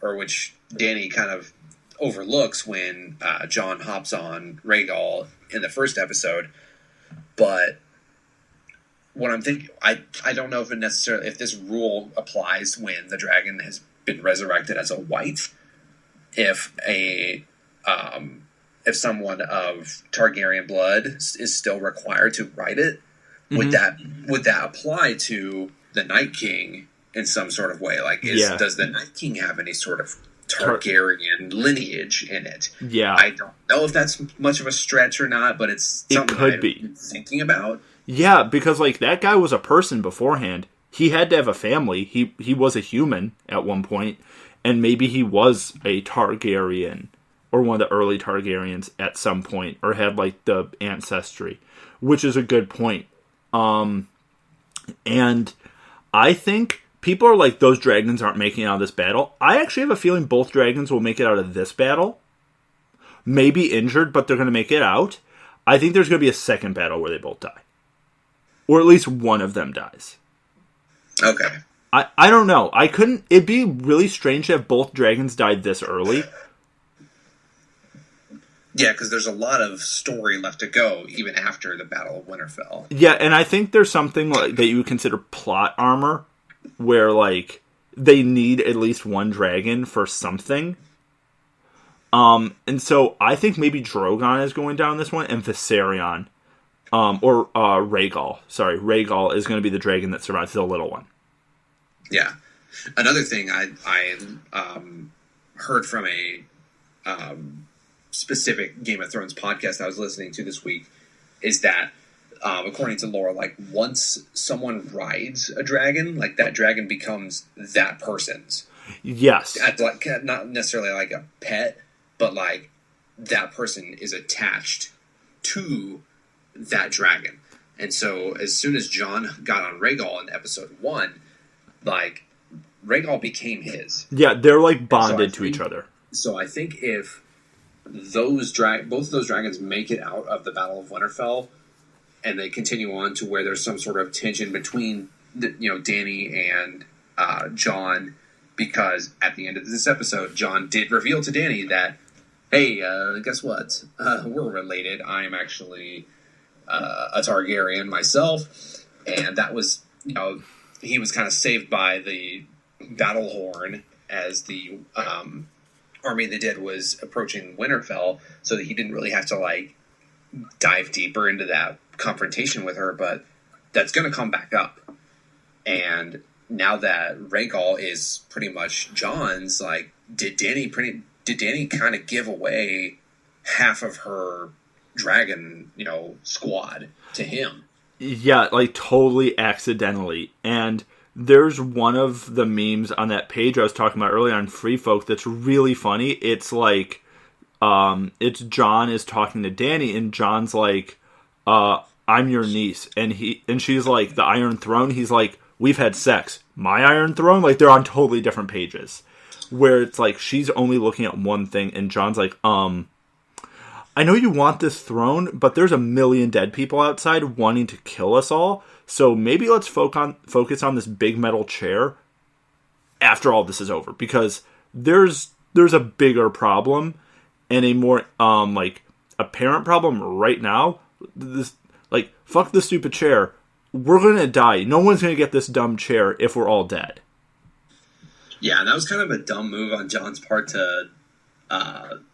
or which Dany kind of overlooks when Jon hops on Rhaegal in the first episode. But what I'm thinking, I don't know if this rule applies when the dragon has been resurrected as a white. If someone of Targaryen blood is still required to ride it, would that apply to the Night King in some sort of way? Like, does the Night King have any sort of Targaryen lineage in it? Yeah, I don't know if that's much of a stretch or not, but it's something I've been thinking about. Yeah, because like that guy was a person beforehand. He had to have a family. He was a human at one point, and maybe he was a Targaryen or one of the early Targaryens at some point, or had like the ancestry, which is a good point. And I think people are like, those dragons aren't making it out of this battle. I actually have a feeling both dragons will make it out of this battle. Maybe injured, but they're going to make it out. I think there's going to be a second battle where they both die. Or at least one of them dies. Okay. I don't know. It'd be really strange to have both dragons died this early. Yeah, because there's a lot of story left to go, even after the Battle of Winterfell. Yeah, and I think there's something like that you would consider plot armor, where, like, they need at least one dragon for something. And so I think maybe Drogon is going down this one, and Viserion, or Rhaegal. Sorry, Rhaegal is going to be the dragon that survives, the little one. Yeah. Another thing I heard from a specific Game of Thrones podcast I was listening to this week is that, according to lore, like, once someone rides a dragon, like, that dragon becomes that person's. Yes. Like, not necessarily like a pet, but, like, that person is attached to that dragon. And so as soon as Jon got on Rhaegal in episode 1, like, Rhaegal became his. Yeah, they're, like, bonded to each other. So I think if both of those dragons make it out of the Battle of Winterfell, and they continue on to where there's some sort of tension between Dany and Jon, because at the end of this episode, Jon did reveal to Dany that, hey, guess what? We're related. I am actually a Targaryen myself, and that was, he was kind of saved by the battle horn as the Army of the Dead was approaching Winterfell, so that he didn't really have to, like, dive deeper into that confrontation with her, but that's going to come back up. And now that Rhaegal is pretty much Jon's, like, did Dany kind of give away half of her dragon, squad to him? Yeah, like, totally accidentally. And there's one of the memes on that page I was talking about earlier on Free Folk that's really funny. It's like, it's Jon is talking to Dany, and Jon's like, I'm your niece. And she's like, the Iron Throne. He's like, we've had sex. My Iron Throne? Like, they're on totally different pages. Where it's like, she's only looking at one thing, and Jon's like, I know you want this throne, but there's 1 million dead people outside wanting to kill us all. So maybe let's focus on this big metal chair after all this is over, because there's a bigger problem and a more apparent problem right now. This, like, fuck the stupid chair. We're gonna die. No one's gonna get this dumb chair if we're all dead. Yeah, and that was kind of a dumb move on Jon's part to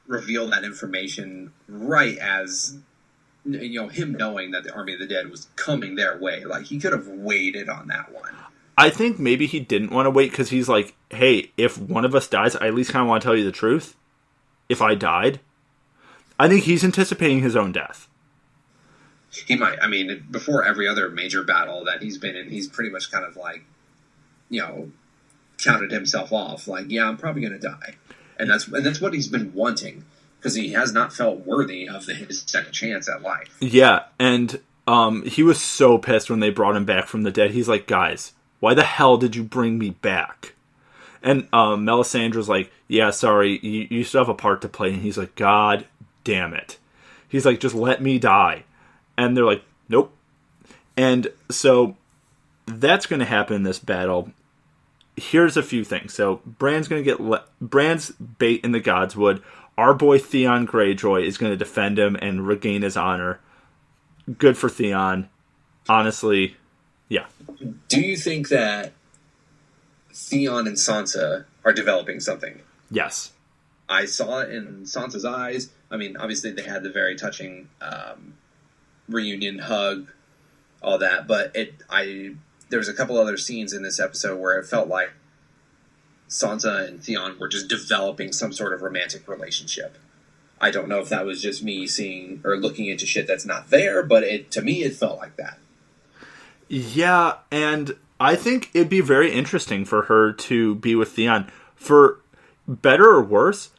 reveal that information right as, him knowing that the Army of the Dead was coming their way. Like, he could have waited on that one. I think maybe he didn't want to wait because he's like, hey, if one of us dies, I at least kind of want to tell you the truth. If I died. I think he's anticipating his own death. He might. I mean, before every other major battle that he's been in, he's pretty much kind of like, counted himself off. Like, yeah, I'm probably going to die. And that's what he's been wanting, because he has not felt worthy of his second chance at life. Yeah, and he was so pissed when they brought him back from the dead. He's like, guys, why the hell did you bring me back? And Melisandre's like, yeah, sorry, you still have a part to play. And he's like, God damn it. He's like, just let me die. And they're like, nope. And so that's going to happen in this battle. Here's a few things. So Bran's going to get Bran's bait in the Godswood. Our boy Theon Greyjoy is going to defend him and regain his honor. Good for Theon. Honestly, yeah. Do you think that Theon and Sansa are developing something? Yes. I saw it in Sansa's eyes. I mean, obviously they had the very touching reunion hug, all that, but there was a couple other scenes in this episode where it felt like Sansa and Theon were just developing some sort of romantic relationship. I don't know if that was just me seeing or looking into shit that's not there, but to me it felt like that. Yeah, and I think it'd be very interesting for her to be with Theon. For better or worse,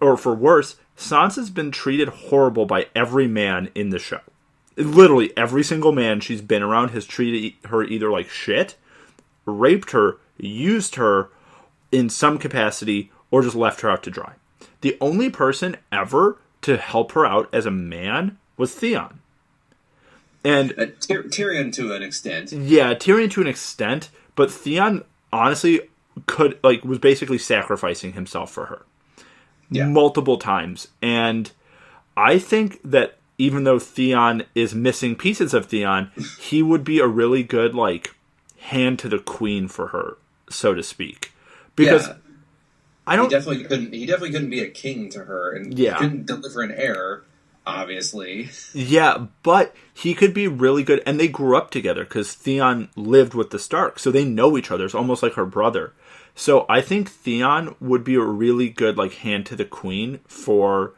or for worse, Sansa's been treated horrible by every man in the show. Literally every single man she's been around has treated her either like shit, raped her, used her in some capacity or just left her out to dry. The only person ever to help her out as a man was Theon. And Tyrion to an extent. Yeah, Tyrion to an extent, but Theon honestly was basically sacrificing himself for her. Yeah. Multiple times. And I think that even though Theon is missing pieces of Theon, he would be a really good, hand to the queen for her, so to speak. Because I don't... He definitely couldn't be a king to her, and he couldn't deliver an heir, obviously. Yeah, but he could be really good, and they grew up together, because Theon lived with the Stark, so they know each other. It's almost like her brother. So I think Theon would be a really good, hand to the queen for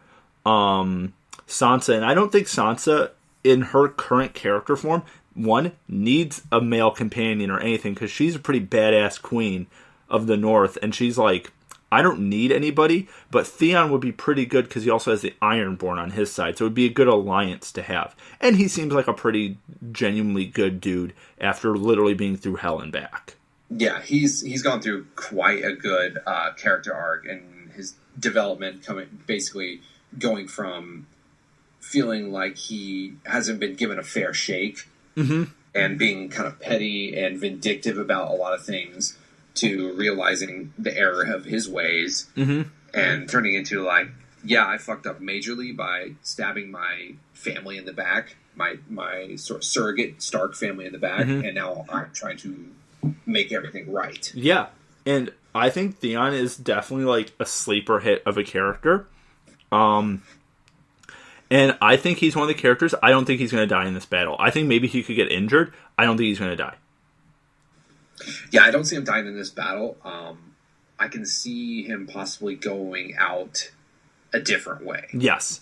Sansa, and I don't think Sansa, in her current character form, one, needs a male companion or anything, because she's a pretty badass queen of the North, and she's like, I don't need anybody, but Theon would be pretty good because he also has the Ironborn on his side, so it would be a good alliance to have. And he seems like a pretty genuinely good dude after literally being through hell and back. Yeah, he's gone through quite a good character arc, and his development basically going from feeling like he hasn't been given a fair shake and being kind of petty and vindictive about a lot of things to realizing the error of his ways and turning into I fucked up majorly by stabbing my family in the back, my sort of surrogate Stark family in the back, and now I'm trying to make everything right. Yeah, and I think Theon is definitely a sleeper hit of a character. And I think he's one of the characters. I don't think he's going to die in this battle. I think maybe he could get injured. I don't think he's going to die. Yeah, I don't see him dying in this battle. I can see him possibly going out a different way. Yes.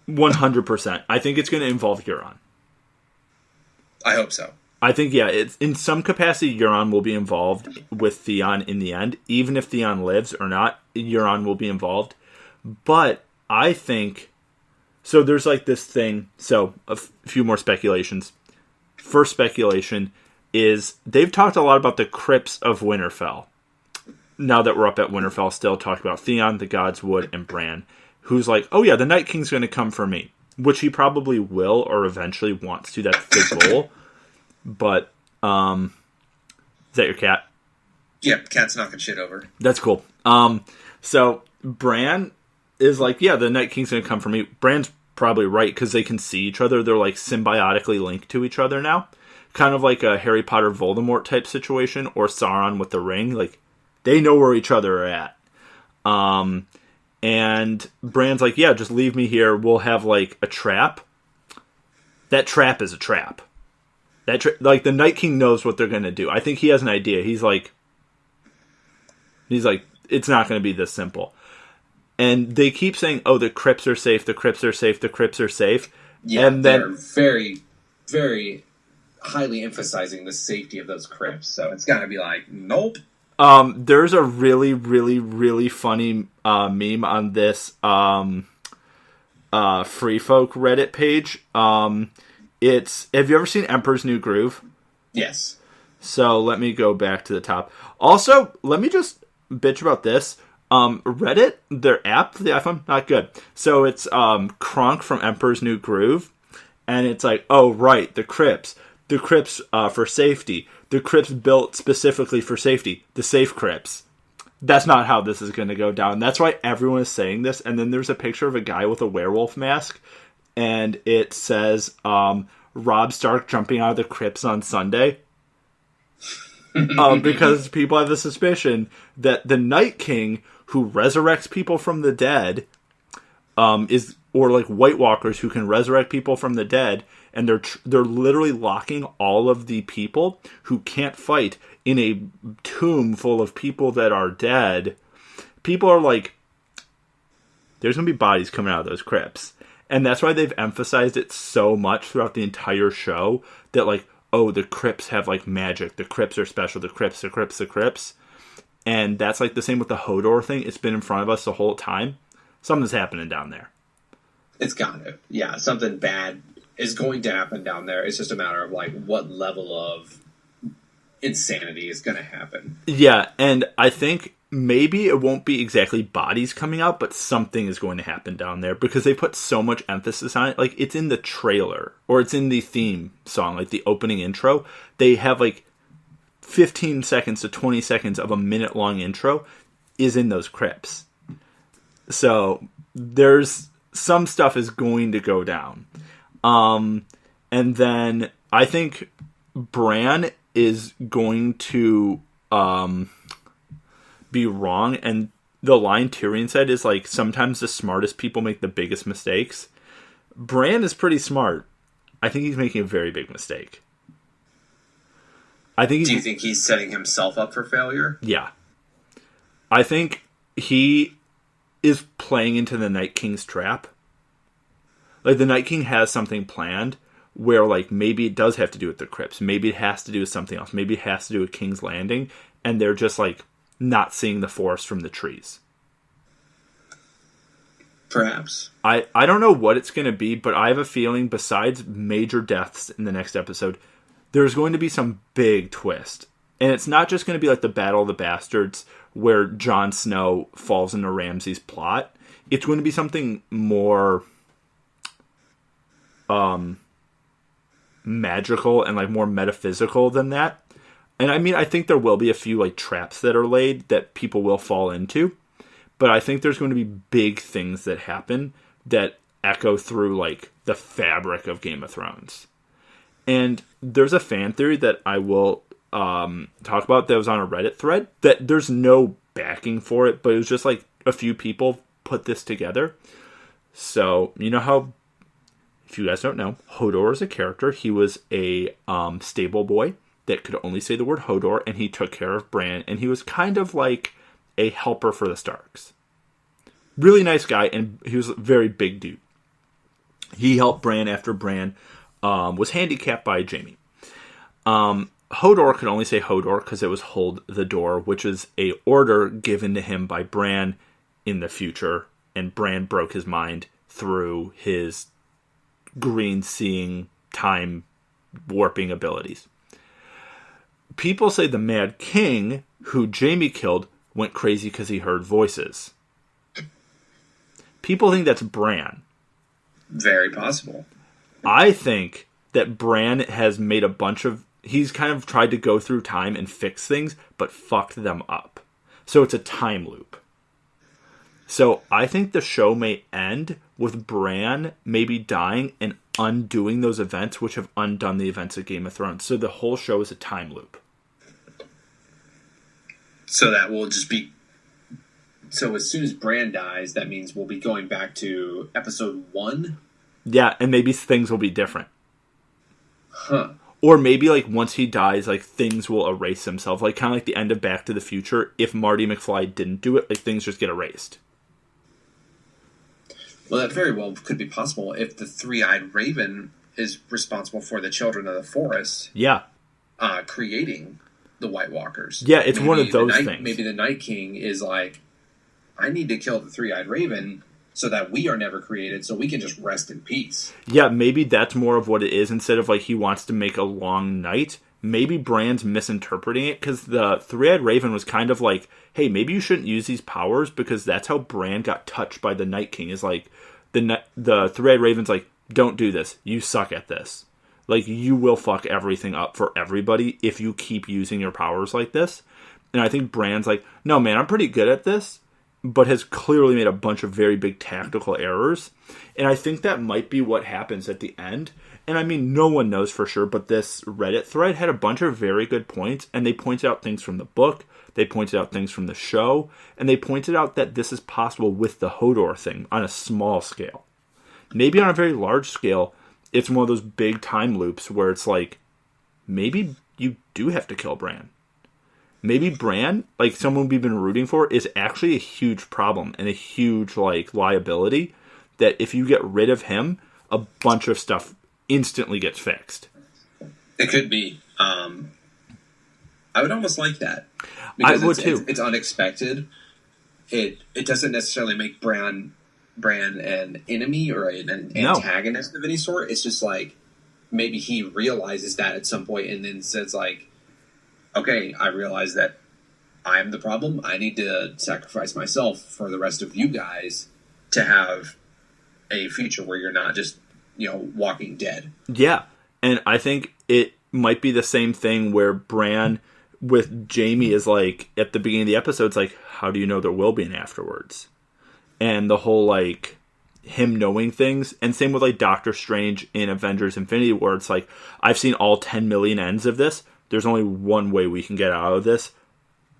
100%. I think it's going to involve Euron. I hope so. I think, it's in some capacity, Euron will be involved with Theon in the end. Even if Theon lives or not, Euron will be involved. But I think... So there's this thing... So, a few more speculations. First speculation is they've talked a lot about the crypts of Winterfell. Now that we're up at Winterfell, still talking about Theon, the Gods, Wood, and Bran, who's oh yeah, the Night King's going to come for me, which he probably will or eventually wants to. That's the goal. But is that your cat? Yeah, cat's knocking shit over. That's cool. So Bran is yeah, the Night King's going to come for me. Bran's probably right because they can see each other. They're symbiotically linked to each other now. Kind of like a Harry Potter Voldemort type situation, or Sauron with the ring. They know where each other are at. And Bran's yeah, just leave me here. We'll have a trap. That trap is a trap. The Night King knows what they're going to do. I think he has an idea. He's it's not going to be this simple. And they keep saying, oh, the crypts are safe, the crypts are safe, the crypts are safe. Yeah, and they're very, very highly emphasizing the safety of those crypts. So it's got to be nope. There's a really, really, really funny meme on this Free Folk Reddit page. Have you ever seen Emperor's New Groove? Yes. So let me go back to the top. Also, let me just bitch about this. Reddit, their app for the iPhone, not good. So it's Kronk from Emperor's New Groove, and it's oh right, the crypts for safety, the crypts built specifically for safety, the safe crypts. That's not how this is going to go down. That's why everyone is saying this. And then there's a picture of a guy with a werewolf mask, and it says Robb Stark jumping out of the crypts on Sunday. Because people have the suspicion that the Night King, who resurrects people from the dead, or White Walkers who can resurrect people from the dead, and they're literally locking all of the people who can't fight in a tomb full of people that are dead. People are there's going to be bodies coming out of those crypts. And that's why they've emphasized it so much throughout the entire show that oh, the crypts have magic. The crypts are special. The crypts. And that's the same with the Hodor thing. It's been in front of us the whole time. Something's happening down there. It's got to. Yeah, something bad is going to happen down there. It's just a matter of what level of insanity is going to happen. Yeah, and I think maybe it won't be exactly bodies coming out, but something is going to happen down there because they put so much emphasis on it. Like, it's in the trailer, or it's in the theme song, like the opening intro. They have like 15 seconds to 20 seconds of a minute-long intro is in those crypts. So there's some stuff is going to go down. And then I think Bran is going to be wrong, and the line Tyrion said is like, sometimes the smartest people make the biggest mistakes. Bran is pretty smart. I think he's making a very big mistake. Do you think he's setting himself up for failure? Yeah. I think he is playing into the Night King's trap. Like, the Night King has something planned where, like, maybe it does have to do with the crypts. Maybe it has to do with something else. Maybe it has to do with King's Landing. And they're just, like, not seeing the forest from the trees. Perhaps. I don't know what it's going to be, but I have a feeling besides major deaths in the next episode, there's going to be some big twist. And it's not just going to be like the Battle of the Bastards where Jon Snow falls into Ramsay's plot. It's going to be something more magical and like more metaphysical than that. And I mean, I think there will be a few like traps that are laid that people will fall into. But I think there's going to be big things that happen that echo through like the fabric of Game of Thrones. And there's a fan theory that I will talk about that was on a Reddit thread that there's no backing for it, but it was just like a few people put this together. So, you know how, if you guys don't know, Hodor is a character. He was a stable boy that could only say the word Hodor, and he took care of Bran, and he was kind of like a helper for the Starks. Really nice guy, and he was a very big dude. He helped Bran after Bran was handicapped by Jaime. Hodor could only say Hodor because it was hold the door, which is a order given to him by Bran in the future, and Bran broke his mind through his green seeing time warping abilities. People say the Mad King, who Jaime killed, went crazy because he heard voices. People think that's Bran. Very possible. I think that Bran has made a bunch of... He's kind of tried to go through time and fix things, but fucked them up. So it's a time loop. So I think the show may end with Bran maybe dying and undoing those events, which have undone the events of Game of Thrones. So the whole show is a time loop. So that will just be... So as soon as Bran dies, that means we'll be going back to episode 1? Yeah, and maybe things will be different. Huh. Or maybe, like, once he dies, like, things will erase themselves. Like, kind of like the end of Back to the Future. If Marty McFly didn't do it, like, things just get erased. Well, that very well could be possible if the Three-Eyed Raven is responsible for the Children of the Forest. Yeah. Creating the White Walkers. Yeah, it's one of those things. Maybe the Night King is like, I need to kill the Three-Eyed Raven so that we are never created, so we can just rest in peace. Yeah, maybe that's more of what it is. Instead of, like, he wants to make a long night, maybe Bran's misinterpreting it, because the Three-Eyed Raven was kind of like, hey, maybe you shouldn't use these powers, because that's how Bran got touched by the Night King, is like, the Three-Eyed Raven's like, don't do this, you suck at this. Like, you will fuck everything up for everybody if you keep using your powers like this. And I think Bran's like, no, man, I'm pretty good at this, but has clearly made a bunch of very big tactical errors. And I think that might be what happens at the end. And I mean, no one knows for sure, but this Reddit thread had a bunch of very good points, and they pointed out things from the book, they pointed out things from the show, and they pointed out that this is possible with the Hodor thing on a small scale. Maybe on a very large scale, it's one of those big time loops where it's like, maybe you do have to kill Bran. Maybe Bran, like someone we've been rooting for, is actually a huge problem and a huge like liability that if you get rid of him, a bunch of stuff instantly gets fixed. It could be. I would almost like that. I would too. It's unexpected. It doesn't necessarily make Bran an enemy or an antagonist of any sort. It's just like maybe he realizes that at some point and then says like, okay, I realize that I'm the problem. I need to sacrifice myself for the rest of you guys to have a future where you're not just, walking dead. Yeah. And I think it might be the same thing where Bran with Jaime is like, at the beginning of the episode, it's like, how do you know there will be an afterwards? And the whole, like, him knowing things. And same with, like, Doctor Strange in Avengers Infinity War. It's like, I've seen all 10 million ends of this. There's only one way we can get out of this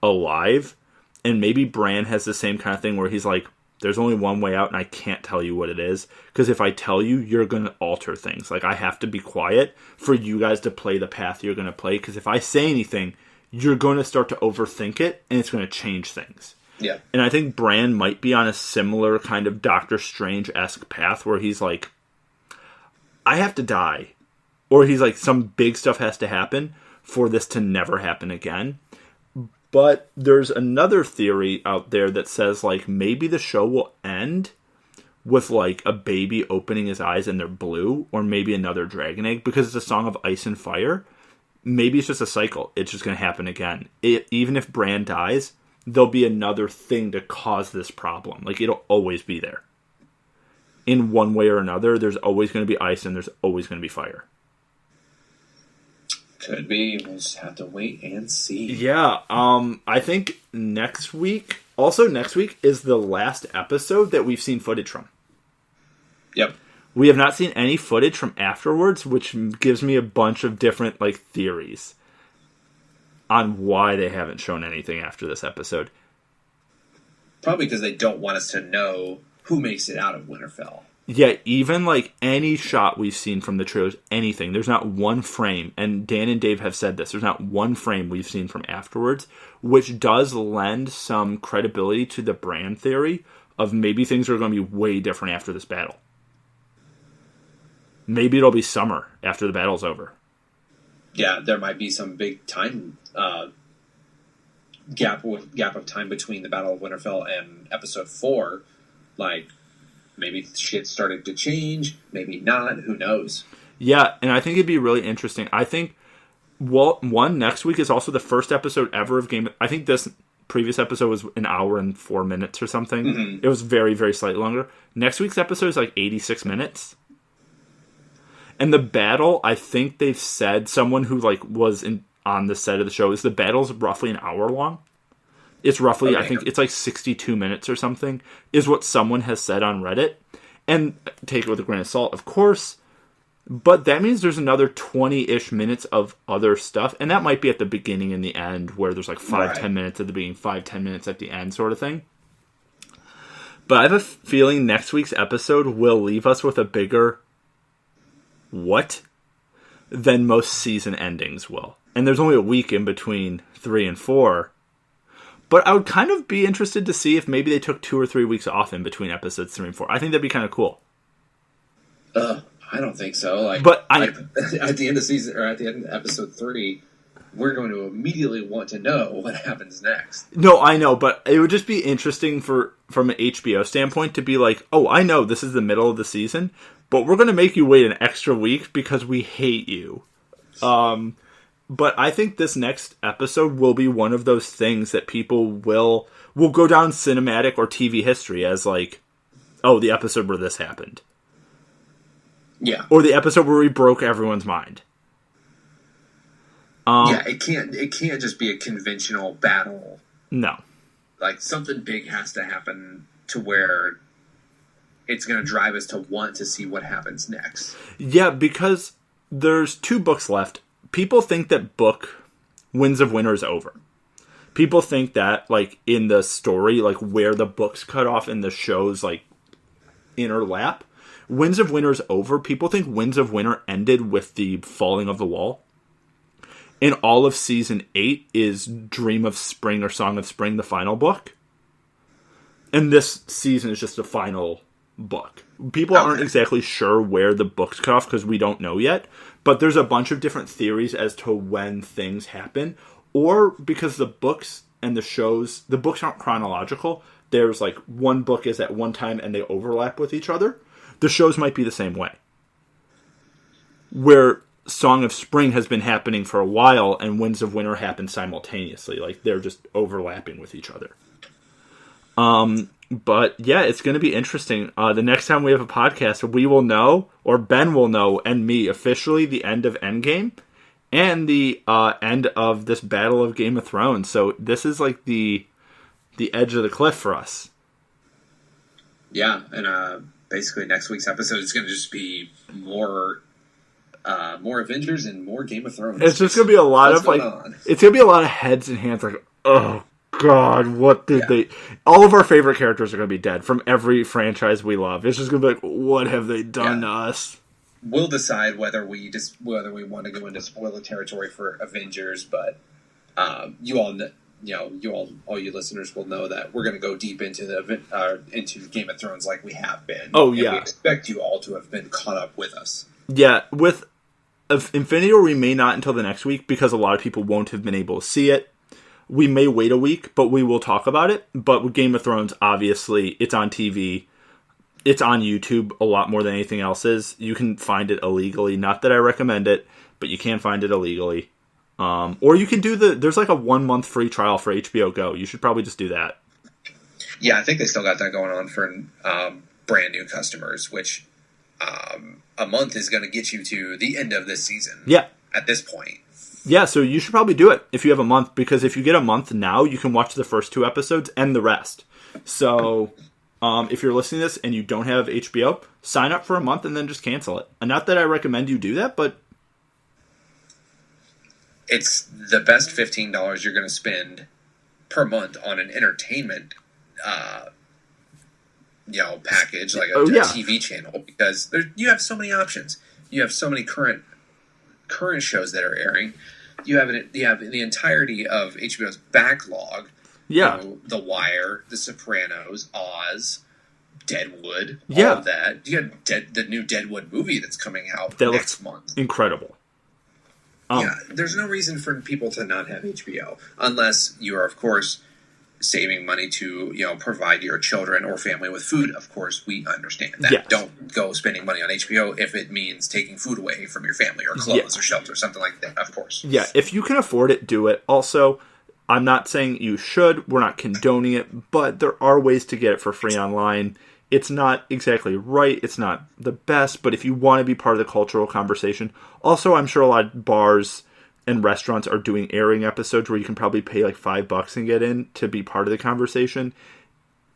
alive. And maybe Bran has the same kind of thing where he's like, there's only one way out and I can't tell you what it is. Because if I tell you, you're going to alter things. Like, I have to be quiet for you guys to play the path you're going to play. Because if I say anything, you're going to start to overthink it and it's going to change things. Yeah. And I think Bran might be on a similar kind of Doctor Strange-esque path where he's like, I have to die. Or he's like, some big stuff has to happen for this to never happen again. But there's another theory out there that says, like, maybe the show will end with, like, a baby opening his eyes and they're blue, or maybe another dragon egg, because it's a song of ice and fire. Maybe it's just a cycle. It's just going to happen again. Even if Bran dies, there'll be another thing to cause this problem. Like, it'll always be there. In one way or another, there's always going to be ice and there's always going to be fire. Could be. We'll just have to wait and see. Yeah, I think next week is the last episode that we've seen footage from. Yep. We have not seen any footage from afterwards, which gives me a bunch of different, like, theories on why they haven't shown anything after this episode. Probably because they don't want us to know who makes it out of Winterfell. Yeah, even, like, any shot we've seen from the trailers, anything, there's not one frame, and Dan and Dave have said this, there's not one frame we've seen from afterwards, which does lend some credibility to the Bran theory of maybe things are going to be way different after this battle. Maybe it'll be summer after the battle's over. Yeah, there might be some big time gap of time between the Battle of Winterfell and Episode 4. Like, maybe shit started to change, maybe not, who knows? Yeah, and I think it'd be really interesting. I think, one, next week is also the first episode ever of Game of... I think this previous episode was an hour and 4 minutes or something. Mm-hmm. It was very, very slightly longer. Next week's episode is like 86 minutes. And the battle, I think they've said, someone who like was on the set of the show, is the battle's roughly an hour long. It's roughly, okay. I think it's like 62 minutes or something, is what someone has said on Reddit. And take it with a grain of salt, of course. But that means there's another 20-ish minutes of other stuff. And that might be at the beginning and the end, where there's like 5-10 minutes at the beginning, 5-10 minutes at the end sort of thing. But I have a feeling next week's episode will leave us with a bigger what than most season endings will. And there's only a week in between 3 and 4. But I would kind of be interested to see if maybe they took 2 or 3 weeks off in between episodes 3 and 4. I think that'd be kind of cool. I don't think so. Like, but at the end of season, or at the end of episode 3, we're going to immediately want to know what happens next. No, I know, but it would just be interesting from an HBO standpoint to be like, oh, I know this is the middle of the season, but we're going to make you wait an extra week because we hate you. But I think this next episode will be one of those things that people will go down cinematic or TV history as like, oh, the episode where this happened. Yeah. Or the episode where we broke everyone's mind. Yeah, it can't just be a conventional battle. No. Like, something big has to happen to where it's going to drive us to want to see what happens next. Yeah, because there's 2 books left. People think that book Winds of Winter is over. People think that, like, in the story, like, where the books cut off and the shows, like, interlap, Winds of Winter is over. People think Winds of Winter ended with the falling of the wall. And all of Season 8 is Dream of Spring or Song of Spring, the final book. And this season is just the final book. People aren't exactly sure where the books cut off because we don't know yet. But there's a bunch of different theories as to when things happen. Or because the books and the shows, the books aren't chronological. There's like one book is at one time and they overlap with each other. The shows might be the same way. Where Song of Spring has been happening for a while, and Winds of Winter happen simultaneously. Like, they're just overlapping with each other. But yeah, it's going to be interesting. The next time we have a podcast, we will know, or Ben will know, and me, officially the end of Endgame and the end of this Battle of Game of Thrones. So this is like the edge of the cliff for us. Yeah, and basically next week's episode is going to just be more Avengers and more Game of Thrones. It's just going to be a lot of like, it's going to be a lot of heads and hands like, oh God, what did they... All of our favorite characters are going to be dead from every franchise we love. It's just going to be like, what have they done to us? We'll decide whether we want to go into spoiler territory for Avengers, but all you listeners will know that we're going to go deep into into Game of Thrones like we have been. Oh, and yeah. we expect you all to have been caught up with us. Yeah, with Infinity War, we may not until the next week because a lot of people won't have been able to see it. We may wait a week, but we will talk about it. But with Game of Thrones, obviously, it's on TV. It's on YouTube a lot more than anything else is. You can find it illegally. Not that I recommend it, but you can find it illegally. Or you can do there's like a 1-month free trial for HBO Go. You should probably just do that. Yeah, I think they still got that going on for brand new customers, which a month is going to get you to the end of this season. Yeah. At this point. Yeah, so you should probably do it if you have a month, because if you get a month now, you can watch the first 2 episodes and the rest. So if you're listening to this and you don't have HBO, sign up for a month and then just cancel it. And not that I recommend you do that, but it's the best $15 you're going to spend per month on an entertainment package, like a TV channel, because you have so many options. You have so many current shows that are airing. You have the entirety of HBO's backlog. Yeah, The Wire, The Sopranos, Oz, Deadwood, yeah, all of that. You have the new Deadwood movie that's coming out that next month. Incredible. There's no reason for people to not have HBO unless you are, of course, saving money to provide your children or family with food. Of course, we understand that. Yes. Don't go spending money on HBO if it means taking food away from your family or clothes or shelter, something like that. Of course. Yeah, if you can afford it, do it. Also, I'm not saying you should. We're not condoning it, but there are ways to get it for free online. It's not exactly right. It's not the best, but if you want to be part of the cultural conversation. Also, I'm sure a lot of bars and restaurants are doing airing episodes where you can probably pay like $5 and get in to be part of the conversation,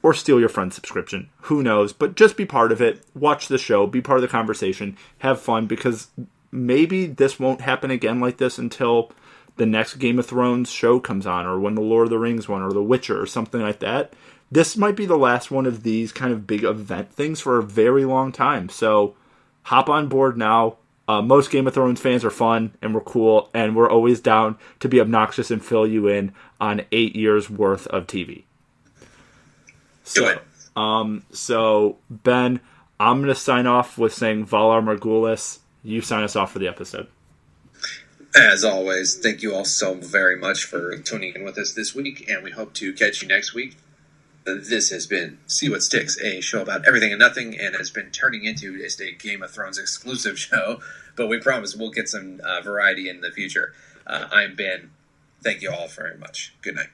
or steal your friend's subscription. Who knows? But just be part of it. Watch the show. Be part of the conversation. Have fun, because maybe this won't happen again like this until the next Game of Thrones show comes on, or when the Lord of the Rings one, or The Witcher, or something like that. This might be the last one of these kind of big event things for a very long time. So hop on board now. Most Game of Thrones fans are fun, and we're cool, and we're always down to be obnoxious and fill you in on 8 years worth of TV. Do it. So Ben, I'm going to sign off with saying Valar Morghulis. You sign us off for the episode. As always, thank you all so very much for tuning in with us this week, and we hope to catch you next week. This has been See What Sticks, a show about everything and nothing, and has been turning into just a Game of Thrones exclusive show, but we promise we'll get some variety in the future. I'm Ben. Thank you all very much. Good night.